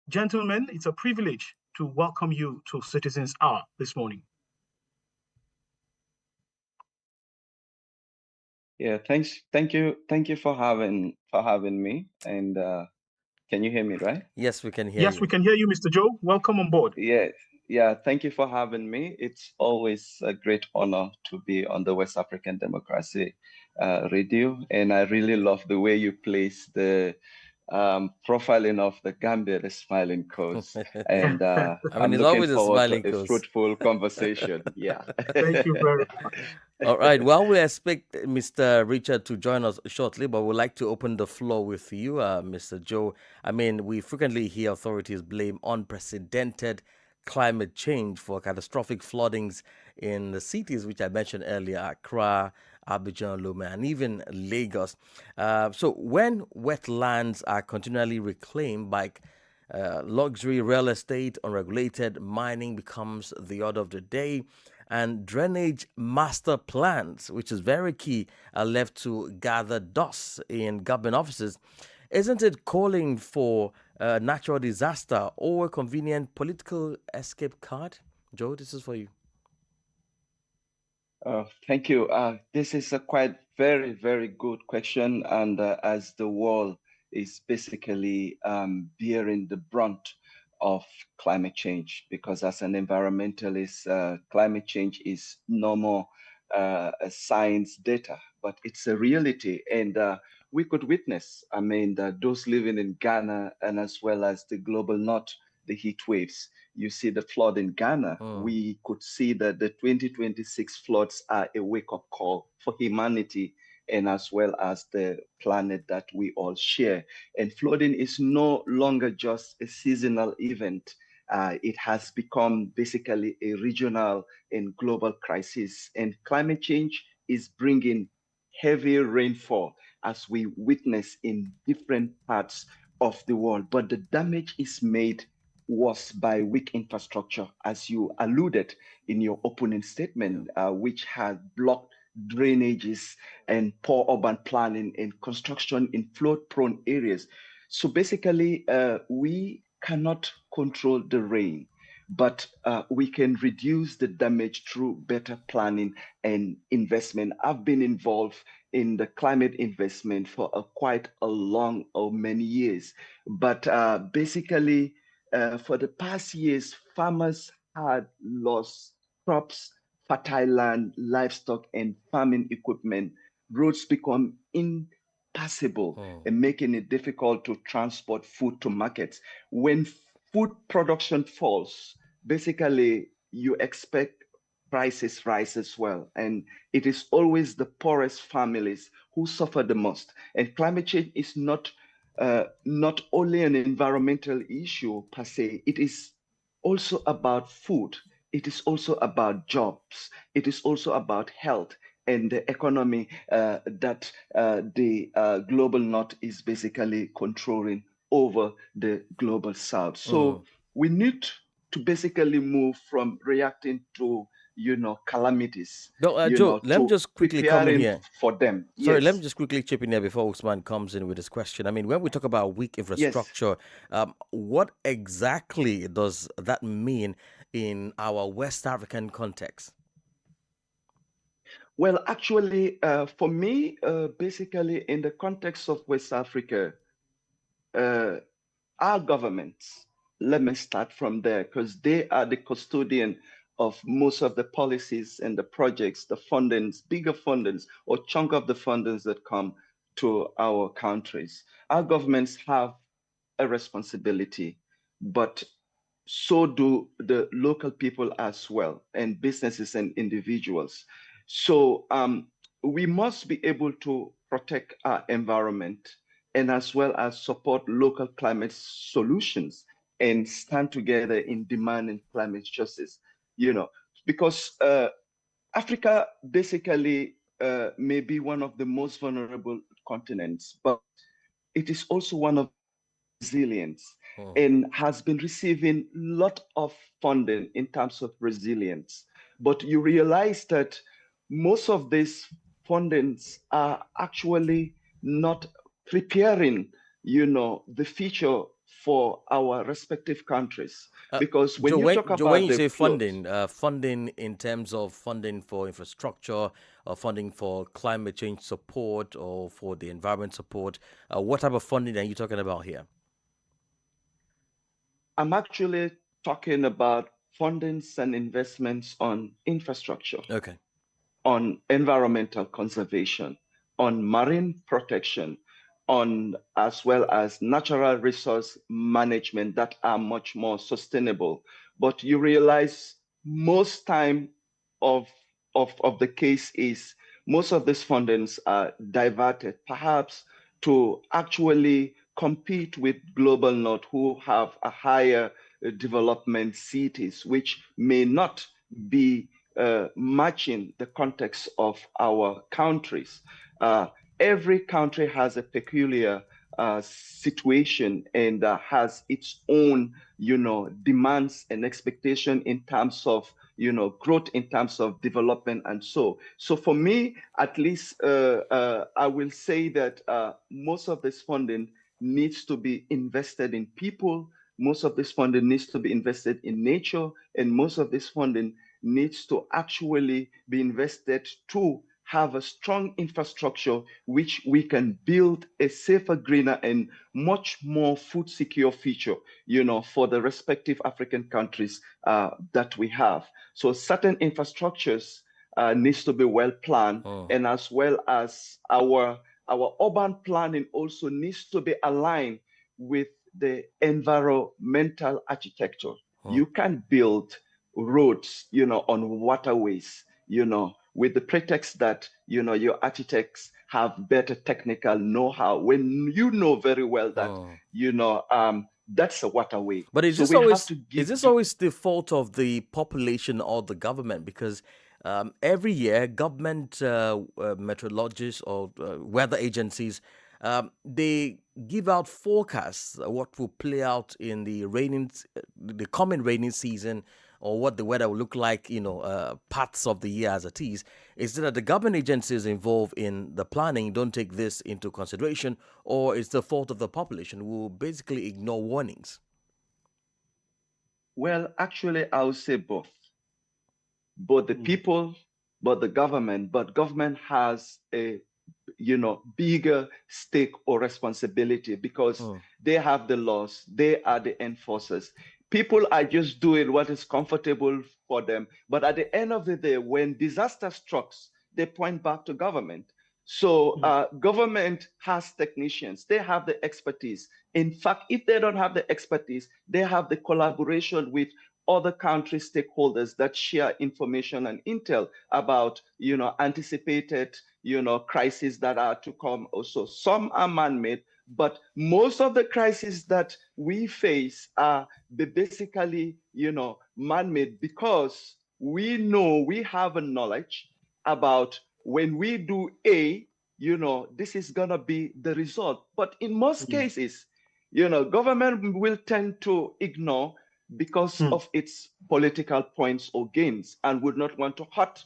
Speaker 3: Gentlemen, it's a privilege to welcome you to Citizens Hour this morning.
Speaker 6: Yeah, thanks. Thank you for having me. And can you hear me, right?
Speaker 2: Yes, we can hear you.
Speaker 3: Yes, we can hear you, Mr. Joe. Welcome on board.
Speaker 6: Yeah. Thank you for having me. It's always a great honor to be on the West African Democracy Radio, and I really love the way you place the profiling of the Gambia, the smiling coast, and I'm
Speaker 2: it's
Speaker 6: looking
Speaker 2: always
Speaker 6: forward
Speaker 2: a
Speaker 6: to a fruitful conversation. Yeah.
Speaker 3: Thank you very much.
Speaker 2: All right. Well, we expect Mr. Richard to join us shortly, but we'd like to open the floor with you, Mr. Joe. I mean, we frequently hear authorities blame unprecedented climate change for catastrophic floodings in the cities which I mentioned earlier, Accra, Abidjan, Lome, and even Lagos. So when wetlands are continually reclaimed by luxury real estate, unregulated mining becomes the order of the day, and drainage master plans, which is very key, are left to gather dust in government offices. Isn't it calling for a natural disaster or a convenient political escape card? Joe, this is for you.
Speaker 6: Thank you. This is a quite very, very good question. And as the world is basically bearing the brunt of climate change, because as an environmentalist, climate change is no more a science data, but it's a reality. And we could witness, those living in Ghana and as well as the global north, the heat waves. You see the flood in Ghana. We could see that the 2026 floods are a wake-up call for humanity and as well as the planet that we all share. And flooding is no longer just a seasonal event. It has become basically a regional and global crisis. And climate change is bringing heavy rainfall as we witness in different parts of the world. But the damage is made worse by weak infrastructure, as you alluded in your opening statement, which has blocked drainages and poor urban planning and construction in flood-prone areas. So basically, we cannot control the rain, but we can reduce the damage through better planning and investment. I've been involved in the climate investment for quite a long or many years, but basically, for the past years, farmers had lost crops, fertile land, livestock, and farming equipment. Roads become impassable and making it difficult to transport food to markets. When food production falls, basically you expect prices rise as well. And it is always the poorest families who suffer the most. And climate change is not only an environmental issue per se, it is also about food. It is also about jobs. It is also about health and the economy that the global north is basically controlling over the global south. So we need to basically move from reacting to calamities,
Speaker 2: No, Joe, let me
Speaker 6: to
Speaker 2: just quickly come in
Speaker 6: preparing
Speaker 2: here.
Speaker 6: for them.
Speaker 2: Sorry, let me
Speaker 6: Yes,
Speaker 2: just quickly chip in here before Usman comes in with his question. I mean, when we talk about weak
Speaker 6: yes.
Speaker 2: infrastructure, what exactly does that mean in our West African context?
Speaker 6: Well, actually, for me, basically, in the context of West Africa, uh, our governments, let me start from there, because they are the custodian of most of the policies and the projects, the fundings, bigger fundings, or chunk of the fundings that come to our countries. Our governments have a responsibility, but so do the local people as well, and businesses and individuals. So we must be able to protect our environment and as well as support local climate solutions and stand together in demanding climate justice, because Africa basically may be one of the most vulnerable continents, but it is also one of resilience
Speaker 2: Hmm.
Speaker 6: and has been receiving a lot of funding in terms of resilience. But you realize that most of these fundings are actually not preparing, the future for our respective countries. Because when
Speaker 2: Joe,
Speaker 6: you talk
Speaker 2: When
Speaker 6: about
Speaker 2: you
Speaker 6: the
Speaker 2: say
Speaker 6: flows,
Speaker 2: funding, funding in terms of funding for infrastructure or funding for climate change support or for the environment support, what type of funding are you talking about here?
Speaker 6: I'm actually talking about fundings and investments on infrastructure,
Speaker 2: Okay.
Speaker 6: on environmental conservation, on marine protection, on as well as natural resource management that are much more sustainable. But you realize most time of of the case is most of these fundings are diverted perhaps to actually compete with global north who have a higher development cities, which may not be matching the context of our countries. Every country has a peculiar situation and has its own, demands and expectation in terms of, growth, in terms of development, and so. For me, at least, I will say that most of this funding needs to be invested in people. Most of this funding needs to be invested in nature, and most of this funding needs to actually be invested to have a strong infrastructure which we can build a safer, greener, and much more food secure future, for the respective African countries that we have. So certain infrastructures needs to be well planned,
Speaker 2: Oh.
Speaker 6: and as well as our urban planning also needs to be aligned with the environmental architecture.
Speaker 2: Oh.
Speaker 6: You can build roads, on waterways, with the pretext that, your architects have better technical know-how when you know very well that,
Speaker 2: Oh.
Speaker 6: that's a waterway.
Speaker 2: But
Speaker 6: So we have to
Speaker 2: is
Speaker 6: give
Speaker 2: this always the fault of the population or the government? Because every year, government meteorologists or weather agencies they give out forecasts what will play out in the coming raining season, or what the weather will look like. Parts of the year as it is. Is it that the government agencies involved in the planning don't take this into consideration, or it's the fault of the population who basically ignore warnings?
Speaker 6: Well, actually, I would say both the people, but the government. But government has a bigger stake or responsibility because
Speaker 2: Hmm.
Speaker 6: they have the laws, they are the enforcers. People are just doing what is comfortable for them. But at the end of the day, when disaster strikes, they point back to government. So government has technicians, they have the expertise. In fact, if they don't have the expertise, they have the collaboration with other country stakeholders that share information and intel about, anticipated, crises that are to come also. Some are man-made, but most of the crises that we face are basically, man-made because we know we have a knowledge about when we do A, this is gonna be the result. But in most cases, government will tend to ignore because of its political points or gains, and would not want to hurt,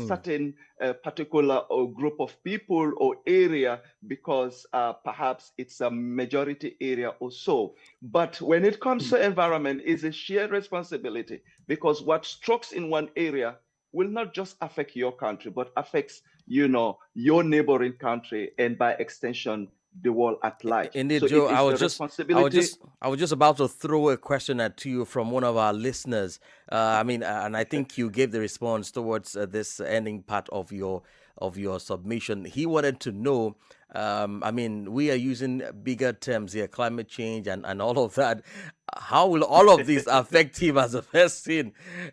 Speaker 6: certain particular or group of people or area because perhaps it's a majority area or so. But when it comes to environment, it's a shared responsibility, because what strokes in one area will not just affect your country, but affects, your neighboring country, and by extension, the world at large.
Speaker 2: Indeed,
Speaker 6: So
Speaker 2: Joe.
Speaker 6: it is the responsibility.
Speaker 2: I was just about to throw a question at you from one of our listeners. And I think you gave the response towards this ending part of your submission. He wanted to know. We are using bigger terms here, climate change and all of that. How will all of this affect him as a person?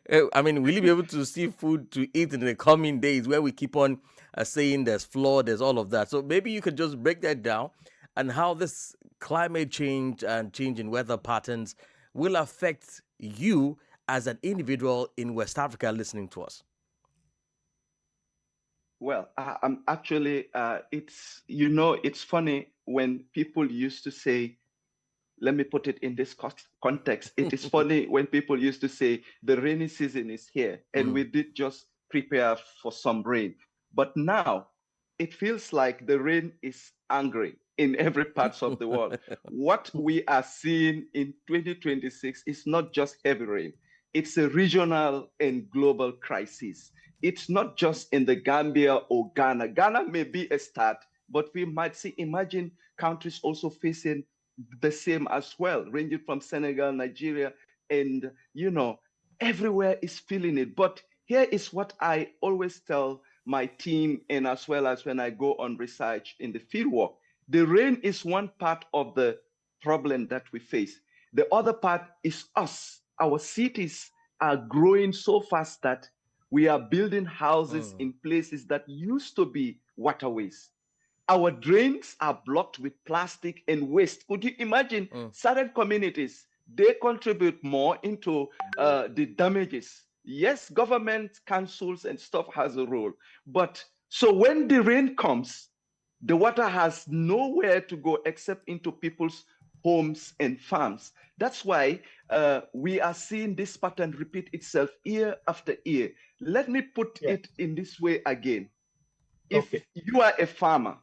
Speaker 2: Will he be able to see food to eat in the coming days, where we keep on saying there's flood, there's all of that? So maybe you could just break that down, and how this climate change and change in weather patterns will affect you as an individual in West Africa listening to us.
Speaker 6: Well, I'm actually, it's funny when people used to say, let me put it in this context. It is funny when people used to say the rainy season is here, and we did just prepare for some rain. But now it feels like the rain is angry in every parts of the world. What we are seeing in 2026 is not just heavy rain. It's a regional and global crisis. It's not just in the Gambia or Ghana. Ghana may be a start, but we might imagine countries also facing the same as well, ranging from Senegal, Nigeria, and, everywhere is feeling it. But here is what I always tell my team, and as well as when I go on research in the fieldwork. The rain is one part of the problem that we face. The other part is us. Our cities are growing so fast that we are building houses in places that used to be waterways. Our drains are blocked with plastic and waste. Could you imagine certain communities, they contribute more into the damages? Yes, government, councils and stuff has a role. But so when the rain comes, the water has nowhere to go except into people's homes and farms. That's why we are seeing this pattern repeat itself year after year. Let me put it in this way again. If you are a farmer,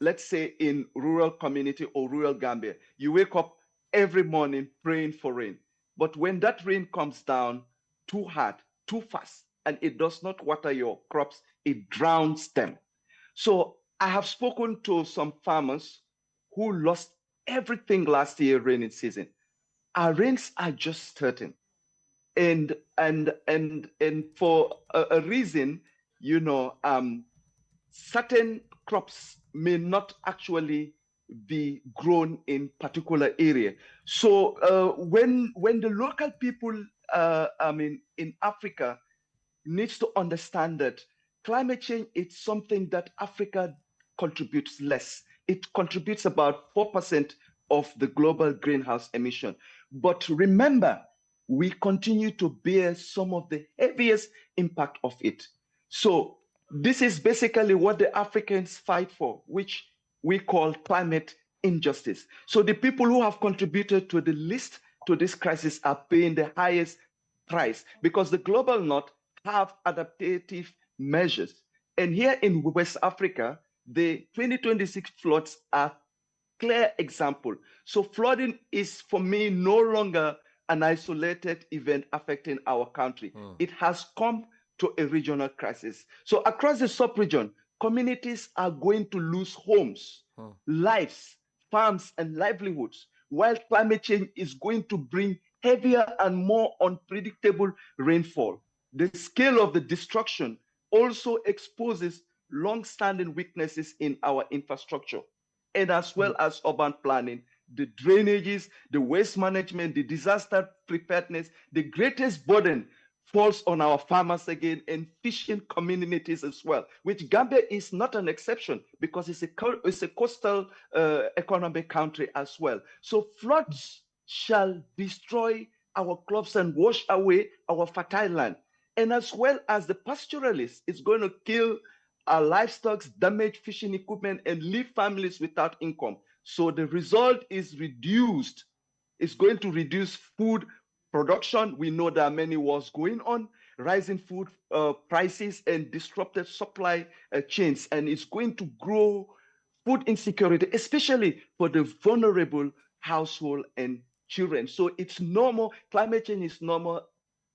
Speaker 6: let's say in rural community or rural Gambia, you wake up every morning praying for rain. But when that rain comes down too hard, too fast, and it does not water your crops, it drowns them. So I have spoken to some farmers who lost everything last year rainy season. Our rains are just starting. And for a reason, certain crops may not actually be grown in particular area. So when the local people, in Africa, needs to understand that climate change is something that Africa contributes less. It contributes about 4% of the global greenhouse emission. But remember, we continue to bear some of the heaviest impact of it. So this is basically what the Africans fight for, which we call climate injustice. So the people who have contributed to the least to this crisis are paying the highest price, because the global north have adaptive measures. And here in West Africa, the 2026 floods are clear example. So flooding is, for me, no longer an isolated event affecting our country. It has come to a regional crisis. So across the sub-region, communities are going to lose homes, lives, farms, and livelihoods, while climate change is going to bring heavier and more unpredictable rainfall. The scale of the destruction also exposes long-standing weaknesses in our infrastructure, and as well as urban planning, the drainages, the waste management, the disaster preparedness. The greatest burden falls on our farmers again, and fishing communities as well, which Gambia is not an exception, because it's a coastal economic country as well. So floods shall destroy our crops and wash away our fertile land. And as well as the pastoralists, it's going to kill our livestock, damage fishing equipment, and leave families without income. So the result is reduced. It's going to reduce food production. We know there are many wars going on, rising food prices and disrupted supply chains, and it's going to grow food insecurity, especially for the vulnerable household and children. So it's normal. Climate change is normal.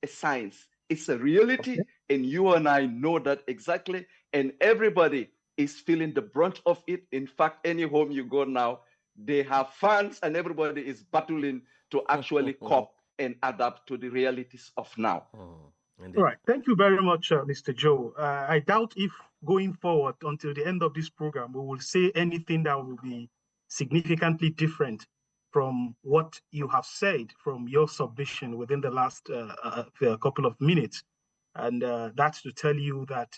Speaker 6: A science. It's a reality, and you and I know that exactly. And everybody is feeling the brunt of it. In fact, any home you go now, they have fans, and everybody is battling to actually cope and adapt to the realities of now.
Speaker 3: All right. Thank you very much, Mr. Joe. I doubt if going forward until the end of this program, we will say anything that will be significantly different from what you have said from your submission within the last couple of minutes. And that's to tell you that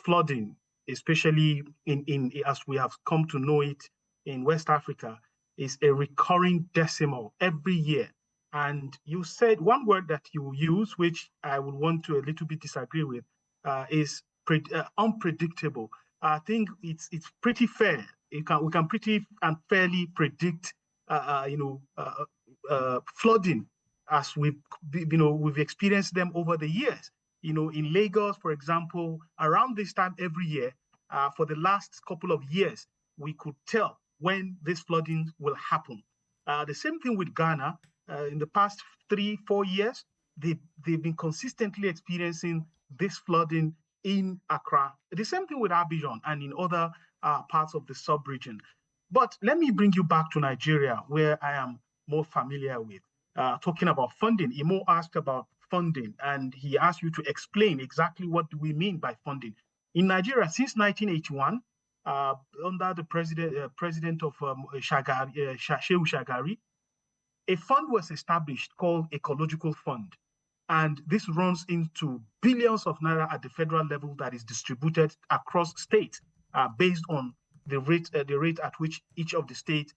Speaker 3: flooding, especially in as we have come to know it in West Africa, is a recurring decimal every year. And you said one word that you use, which I would want to a little bit disagree with, is unpredictable. I think it's pretty fair. We can pretty unfairly predict, flooding as we've experienced them over the years. In Lagos, for example, around this time every year, for the last couple of years, we could tell when this flooding will happen. The same thing with Ghana. In the past 3-4 years, they've been consistently experiencing this flooding in Accra. The same thing with Abidjan and in other parts of the sub-region. But let me bring you back to Nigeria, where I am more familiar with. Talking about funding, Imo asked about funding, and he asked you to explain exactly what do we mean by funding. In Nigeria, since 1981, under the president of Shehu Shagari, a fund was established called Ecological Fund. And this runs into billions of naira at the federal level that is distributed across states based on the rate at which each of the states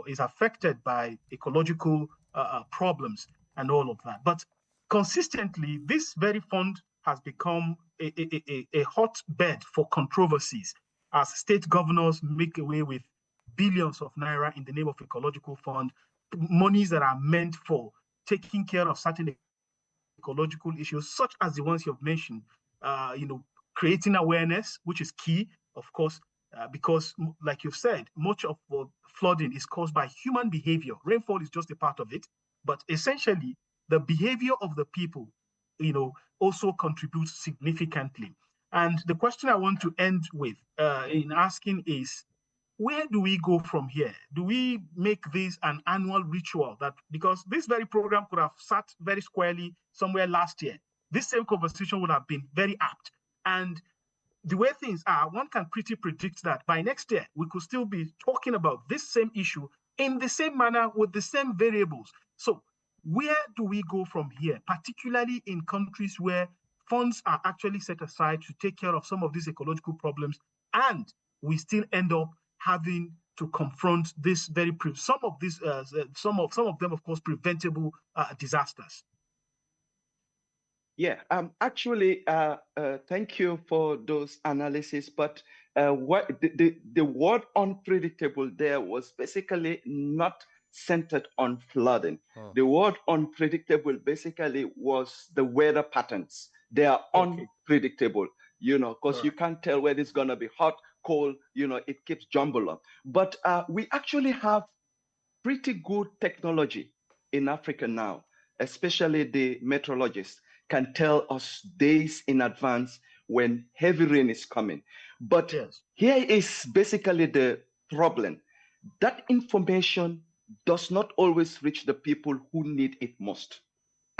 Speaker 3: is affected by ecological problems and all of that. But consistently, this very fund has become a hotbed for controversies as state governors make away with billions of naira in the name of ecological fund, monies that are meant for taking care of certain ecological issues, such as the ones you've mentioned, creating awareness, which is key, of course, because like you've said, much of flooding is caused by human behavior. Rainfall is just a part of it, but essentially the behavior of the people, also contributes significantly. And the question I want to end with in asking is, where do we go from here? Do we make this an annual ritual? Because this very program could have sat very squarely somewhere last year. This same conversation would have been very apt. And the way things are, one can pretty predict that by next year, we could still be talking about this same issue in the same manner with the same variables. So where do we go from here, particularly in countries where funds are actually set aside to take care of some of these ecological problems, and we still end up having to confront this some of them, of course, preventable disasters?
Speaker 6: Yeah, actually, thank you for those analyses. But what the word unpredictable there was basically not centered on flooding. The word unpredictable basically was the weather patterns. They are unpredictable, because you can't tell whether it's going to be hot, cold, it keeps jumble up. But we actually have pretty good technology in Africa now, especially the meteorologists can tell us days in advance when heavy rain is coming. But here is basically the problem. That information does not always reach the people who need it most.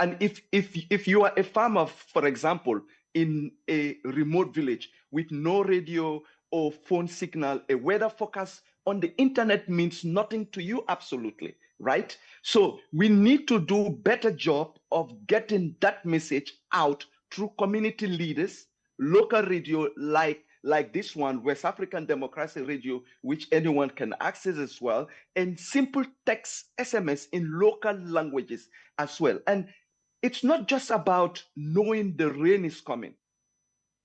Speaker 6: And if you are a farmer, for example, in a remote village with no radio or phone signal, a weather forecast on the internet means nothing to you, absolutely, right? So we need to do a better job of getting that message out through community leaders, local radio like this one, West African Democracy Radio, which anyone can access as well, and simple text SMS in local languages as well. And it's not just about knowing the rain is coming.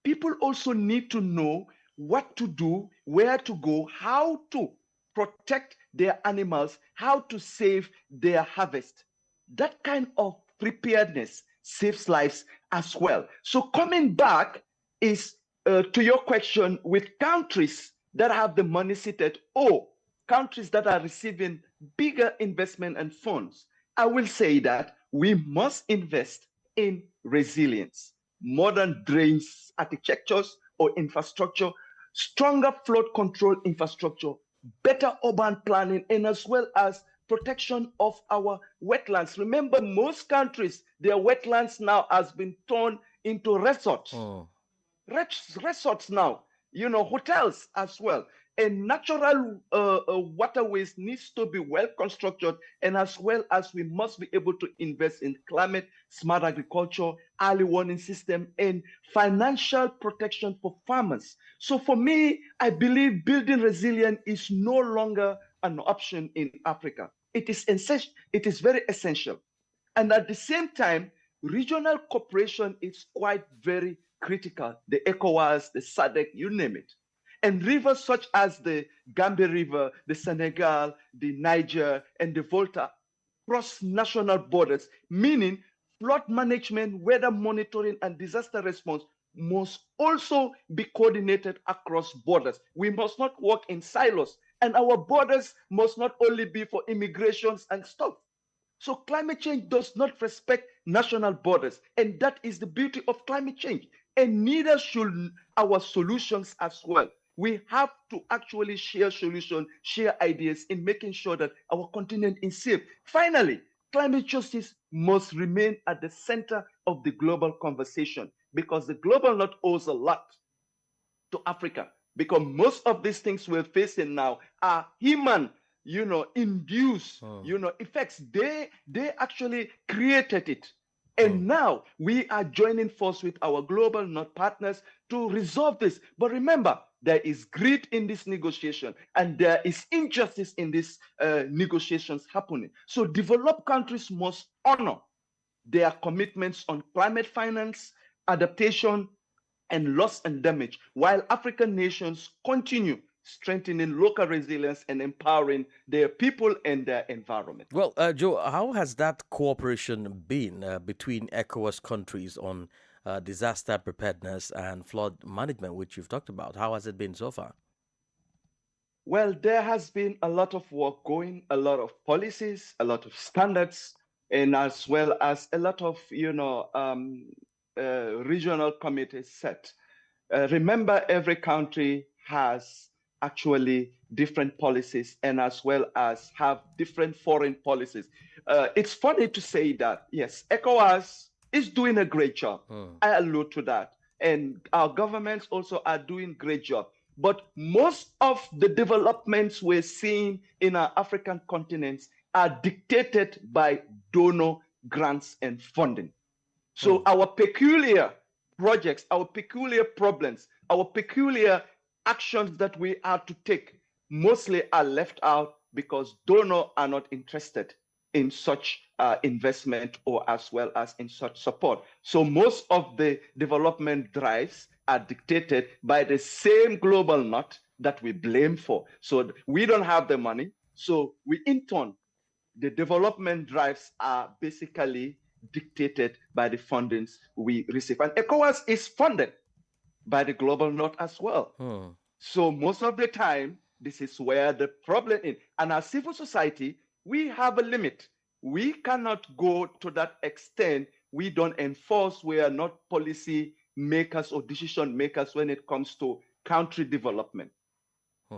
Speaker 6: People also need to know what to do, where to go, how to protect their animals, how to save their harvest. that kind of preparedness saves lives as well. So coming back is to your question, with countries that have the money seated or countries that are receiving bigger investment and funds, I will say that we must invest in resilience, modern drains architectures or infrastructure, stronger flood control infrastructure, better urban planning, and as well as protection of our wetlands. Remember, most countries, their wetlands now has been turned into resorts. Resorts now, hotels as well. And natural waterways needs to be well constructed, and as well as we must be able to invest in climate smart agriculture, early warning system, and financial protection for farmers. So for me, I believe building resilience is no longer an option in Africa. It is essential. It is very essential. And at the same time, regional cooperation is quite very critical. The ECOWAS, the SADC, you name it. And rivers such as the Gambia River, the Senegal, the Niger, and the Volta cross national borders, meaning flood management, weather monitoring, and disaster response must also be coordinated across borders. We must not work in silos, and our borders must not only be for immigrations and stuff. So climate change does not respect national borders, and that is the beauty of climate change. And neither should our solutions as well. We have to actually share solutions, share ideas in making sure that our continent is safe. Finally, climate justice must remain at the center of the global conversation, because the global north owes a lot to Africa, because most of these things we're facing now are human induced effects. They actually created it. And now we are joining force with our global north partners to resolve this. But remember, there is greed in this negotiation, and there is injustice in these negotiations happening. So developed countries must honor their commitments on climate finance, adaptation, and loss and damage, while African nations continue strengthening local resilience and empowering their people and their environment.
Speaker 2: Well, Joe, how has that cooperation been between ECOWAS countries on disaster preparedness and flood management, which you've talked about? How has it been so far?
Speaker 6: Well, there has been a lot of work going, a lot of policies, a lot of standards, and as well as a lot of, regional committees set. Remember, every country has actually different policies, and as well as have different foreign policies. It's funny to say that, yes, ECOWAS is doing a great job. I allude to that. And our governments also are doing great job. But most of the developments we're seeing in our African continents are dictated by donor grants and funding. So our peculiar projects, our peculiar problems, our peculiar actions that we are to take mostly are left out because donors are not interested in such investment or as well as in such support. So most of the development drives are dictated by the same global north that we blame for. So we don't have the money. So we, in turn, the development drives are basically dictated by the fundings we receive. And ECOWAS is funded by the global north as well. So most of the time, this is where the problem is. And as civil society, we have a limit. We cannot go to that extent. We don't enforce. We are not policy makers or decision makers when it comes to country development.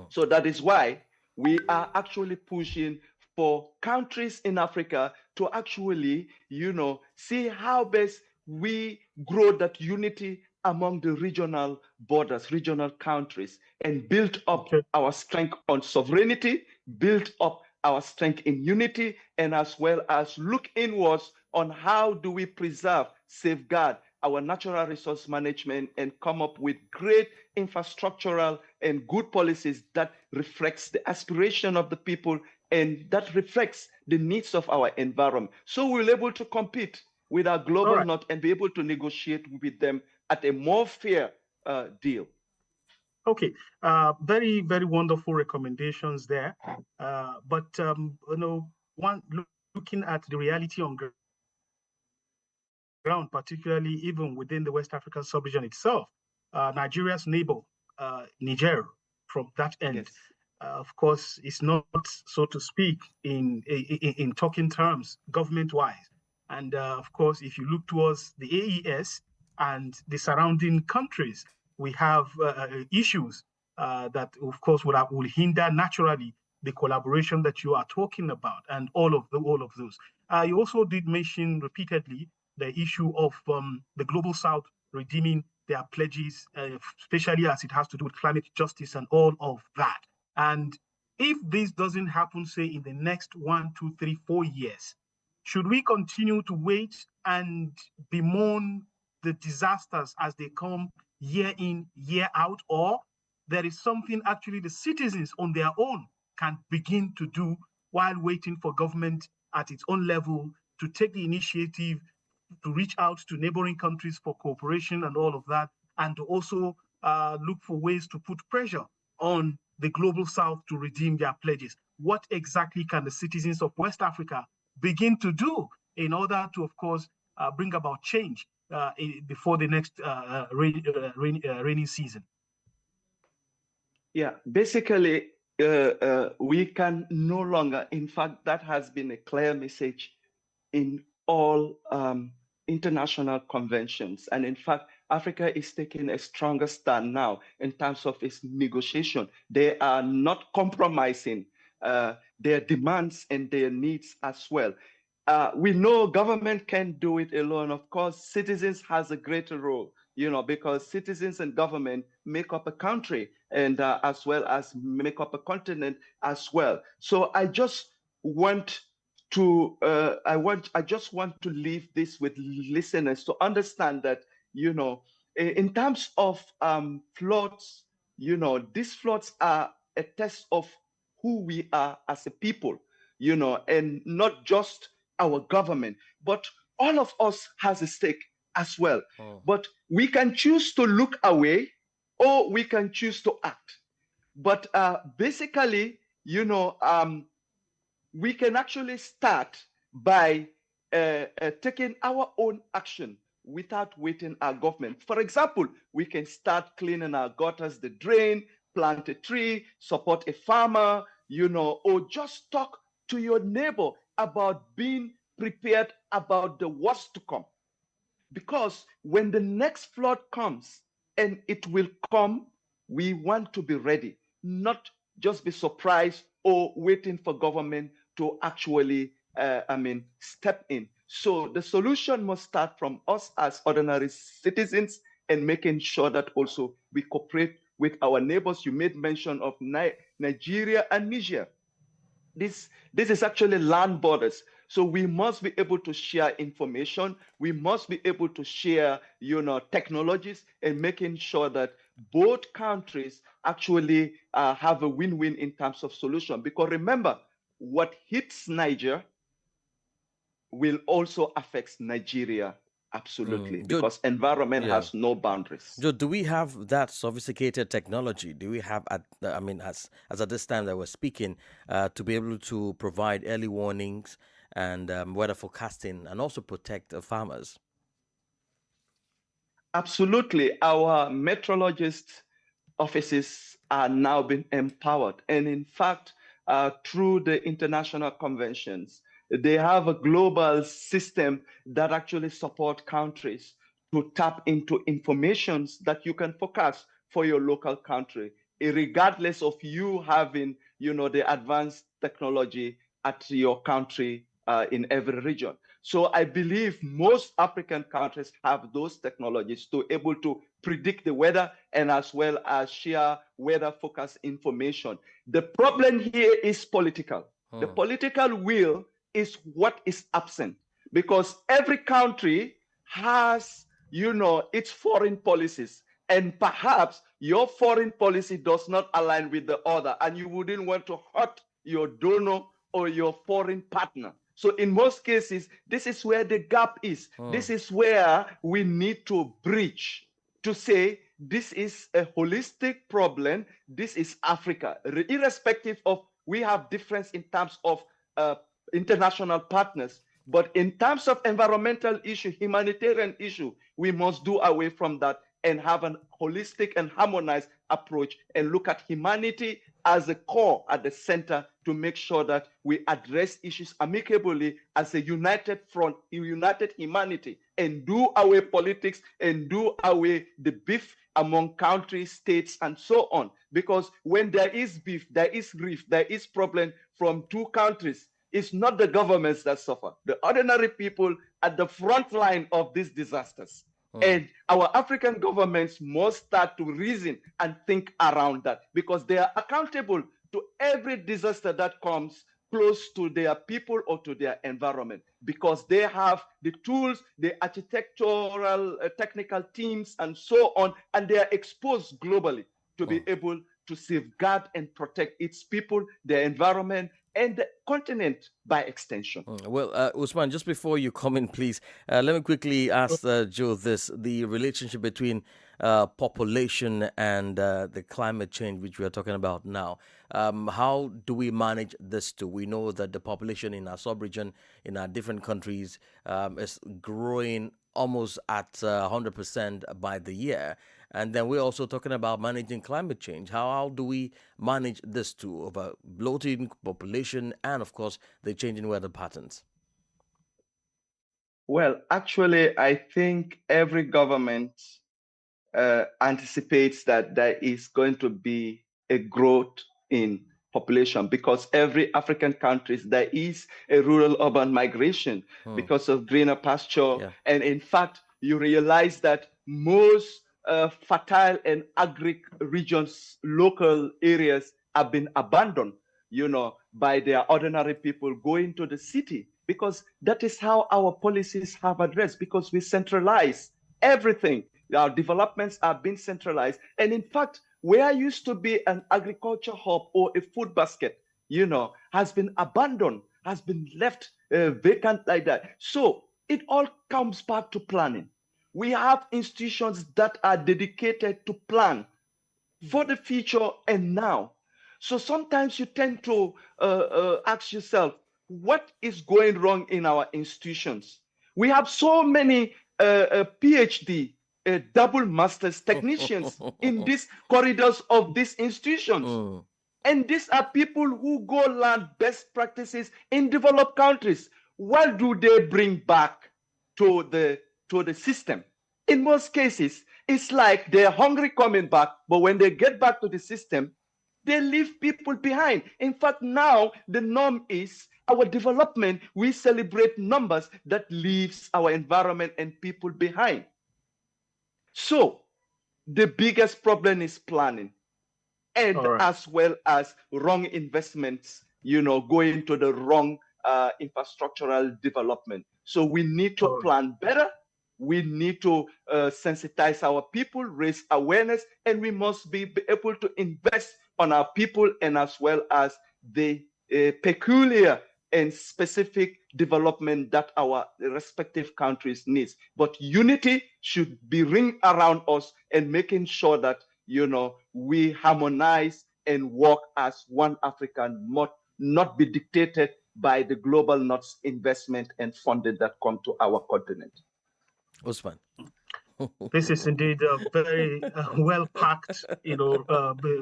Speaker 6: So that is why we are actually pushing for countries in Africa to actually, see how best we grow that unity among the regional borders, regional countries, and build up our strength on sovereignty, build up our strength in unity, and as well as look inwards on how do we preserve, safeguard our natural resource management, and come up with great infrastructural and good policies that reflects the aspiration of the people and that reflects the needs of our environment. So we're able to compete with our global north and be able to negotiate with them at a more fair deal.
Speaker 3: Okay, very, very wonderful recommendations there. But looking looking at the reality on ground, particularly even within the West African sub-region itself, Nigeria's neighbor, Niger, from that end,
Speaker 6: Yes.
Speaker 3: of course, is not, so to speak, in talking terms, government-wise. And of course, if you look towards the AES and the surrounding countries, we have issues that, of course, will hinder naturally the collaboration that you are talking about, and all of those. You also did mention repeatedly the issue of the Global South redeeming their pledges, especially as it has to do with climate justice and all of that. And if this doesn't happen, say, in the next 1, 2, 3, 4 years, should we continue to wait and bemoan the disasters as they come year in, year out, or there is something actually the citizens on their own can begin to do while waiting for government at its own level to take the initiative to reach out to neighboring countries for cooperation and all of that, and to also look for ways to put pressure on the Global South to redeem their pledges? What exactly can the citizens of West Africa begin to do in order to, of course, bring about change before the next rainy season?
Speaker 6: Yeah, basically, we can no longer, in fact, that has been a clear message in all international conventions. And in fact, Africa is taking a stronger stand now in terms of its negotiation. They are not compromising their demands and their needs as well. We know government can't do it alone. Of course, citizens has a greater role, because citizens and government make up a country, and as well as make up a continent as well. So I just want to leave this with listeners to understand that, in terms of floods, these floods are a test of who we are as a people, and not just our government, but all of us has a stake as well. Oh. But we can choose to look away, or we can choose to act. But basically, we can actually start by taking our own action without waiting our government. For example, we can start cleaning our gutters, the drain, plant a tree, support a farmer, or just talk to your neighbor about being prepared about the worst to come. Because when the next flood comes, and it will come, we want to be ready, not just be surprised or waiting for government to actually, step in. So the solution must start from us as ordinary citizens, and making sure that also we cooperate with our neighbors. You made mention of Nigeria and Niger. This is actually land borders. So we must be able to share information. We must be able to share, technologies, and making sure that both countries actually have a win-win in terms of solution. Because remember, what hits Niger will also affect Nigeria. Absolutely, because environment has no boundaries.
Speaker 2: Joe, do we have that sophisticated technology? Do we have, as at this time that we're speaking, to be able to provide early warnings and weather forecasting, and also protect farmers?
Speaker 6: Absolutely. Our meteorologist offices are now being empowered. And in fact, through the international conventions, they have a global system that actually support countries to tap into informations that you can forecast for your local country, regardless of you having, the advanced technology at your country in every region. So I believe most African countries have those technologies to able to predict the weather, and as well as share weather forecast information. The problem here is political. The political will is what is absent, because every country has, its foreign policies, and perhaps your foreign policy does not align with the other, and you wouldn't want to hurt your donor or your foreign partner. So in most cases, this is where the gap is. This is where we need to bridge to say this is a holistic problem. This is Africa, irrespective of we have difference in terms of international partners. But in terms of environmental issue, humanitarian issue, we must do away from that and have an holistic and harmonized approach and look at humanity as a core at the center to make sure that we address issues amicably as a united front, a united humanity, and do away politics and do away the beef among countries, states, and so on. Because when there is beef, there is rift, there is problem from two countries, it's not the governments that suffer. The ordinary people at the front line of these disasters. And our African governments must start to reason and think around that because they are accountable to every disaster that comes close to their people or to their environment because they have the tools, the architectural, technical teams, and so on, and they are exposed globally to be able to safeguard and protect its people, their environment, and the continent by extension.
Speaker 2: Well, Usman, just before you comment, please, let me quickly ask Joe this, the relationship between population and the climate change, which we are talking about now. How do we manage this too? We know that the population in our sub-region, in our different countries, is growing almost at 100% by the year. And then we're also talking about managing climate change. How do we manage this too, about bloating population and, of course, the changing weather patterns?
Speaker 6: Well, actually, I think every government anticipates that there is going to be a growth in population because every African countries, there is a rural-urban migration because of greener pasture. Yeah. And in fact, you realize that most fertile and agric regions, local areas have been abandoned, by their ordinary people going to the city because that is how our policies have addressed because we centralize everything. Our developments are being centralized. And in fact, where used to be an agriculture hub or a food basket, has been abandoned, has been left vacant like that. So it all comes back to planning. We have institutions that are dedicated to plan for the future and now. So sometimes you tend to ask yourself, what is going wrong in our institutions? We have so many PhD, double masters technicians in these corridors of these institutions. And these are people who go learn best practices in developed countries. What do they bring back to the system? In most cases, it's like they're hungry coming back, but when they get back to the system, they leave people behind. In fact, now the norm is our development, we celebrate numbers that leaves our environment and people behind. So the biggest problem is planning and as well as wrong investments, going to the wrong infrastructural development. So we need to plan better. We need to sensitize our people, raise awareness, and we must be able to invest on our people and as well as the peculiar and specific development that our respective countries need. But unity should be ring around us and making sure that, we harmonize and work as one African, not be dictated by the global North's investment and funding that come to our continent.
Speaker 2: Usman.
Speaker 3: This is indeed a very well-packed,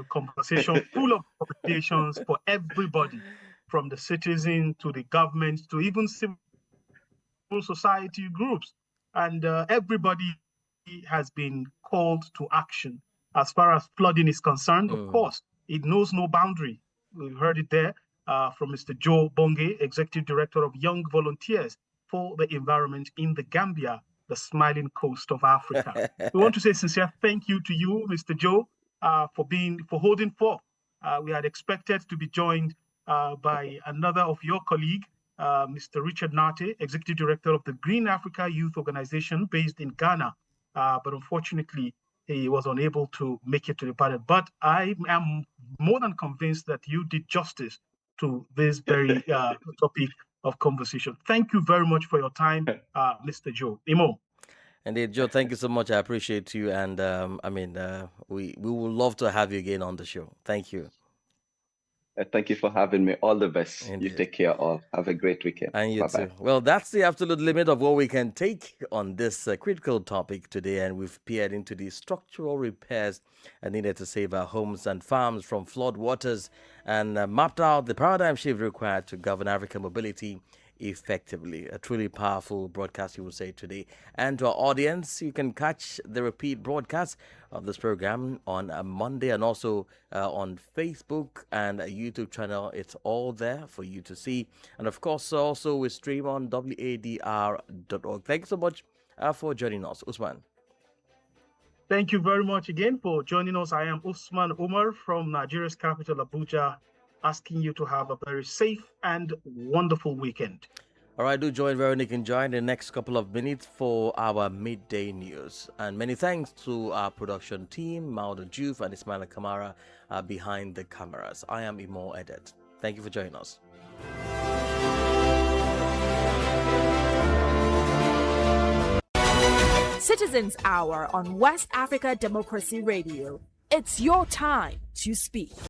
Speaker 3: conversation full of obligations for everybody, from the citizen to the government to even civil society groups. And everybody has been called to action. As far as flooding is concerned, of course, it knows no boundary. We've heard it there from Mr. Joe Bonge, Executive Director of Young Volunteers for the Environment in the Gambia, the smiling coast of Africa. We want to say sincere thank you to you, Mr. Joe, for holding forth. We had expected to be joined by another of your colleague, Mr. Richard Nate, Executive Director of the Green Africa Youth Organization based in Ghana. But unfortunately, he was unable to make it to the panel. But I am more than convinced that you did justice to this very topic of conversation. Thank you very much for your time, Mr. Joe. Imo.
Speaker 2: Indeed, Joe, thank you so much. I appreciate you. And we will love to have you again on the show. Thank you.
Speaker 6: Thank you for having me. All the best.
Speaker 2: Indeed.
Speaker 6: You take care all. Have a great weekend.
Speaker 2: And you
Speaker 6: Bye-bye.
Speaker 2: too. Well, that's the absolute limit of what we can take on this critical topic today. And we've peered into the structural repairs needed to save our homes and farms from flood waters and mapped out the paradigm shift required to govern African mobility effectively. A truly powerful broadcast, you will say, today. And to our audience, you can catch the repeat broadcast of this program on Monday and also on Facebook and a YouTube channel. It's all there for you to see. And of course, also we stream on WADR.org. Thanks so much for joining us, Usman.
Speaker 3: Thank you very much again for joining us. I am Usman Umar from Nigeria's capital, Abuja, asking you to have a very safe and wonderful weekend.
Speaker 2: All right, do join Veronique and join the next couple of minutes for our midday news. And many thanks to our production team, Mauda Juf and Ismaila Kamara behind the cameras. I am Imo Edet. Thank you for joining us.
Speaker 1: Citizens Hour on West Africa Democracy Radio. It's your time to speak.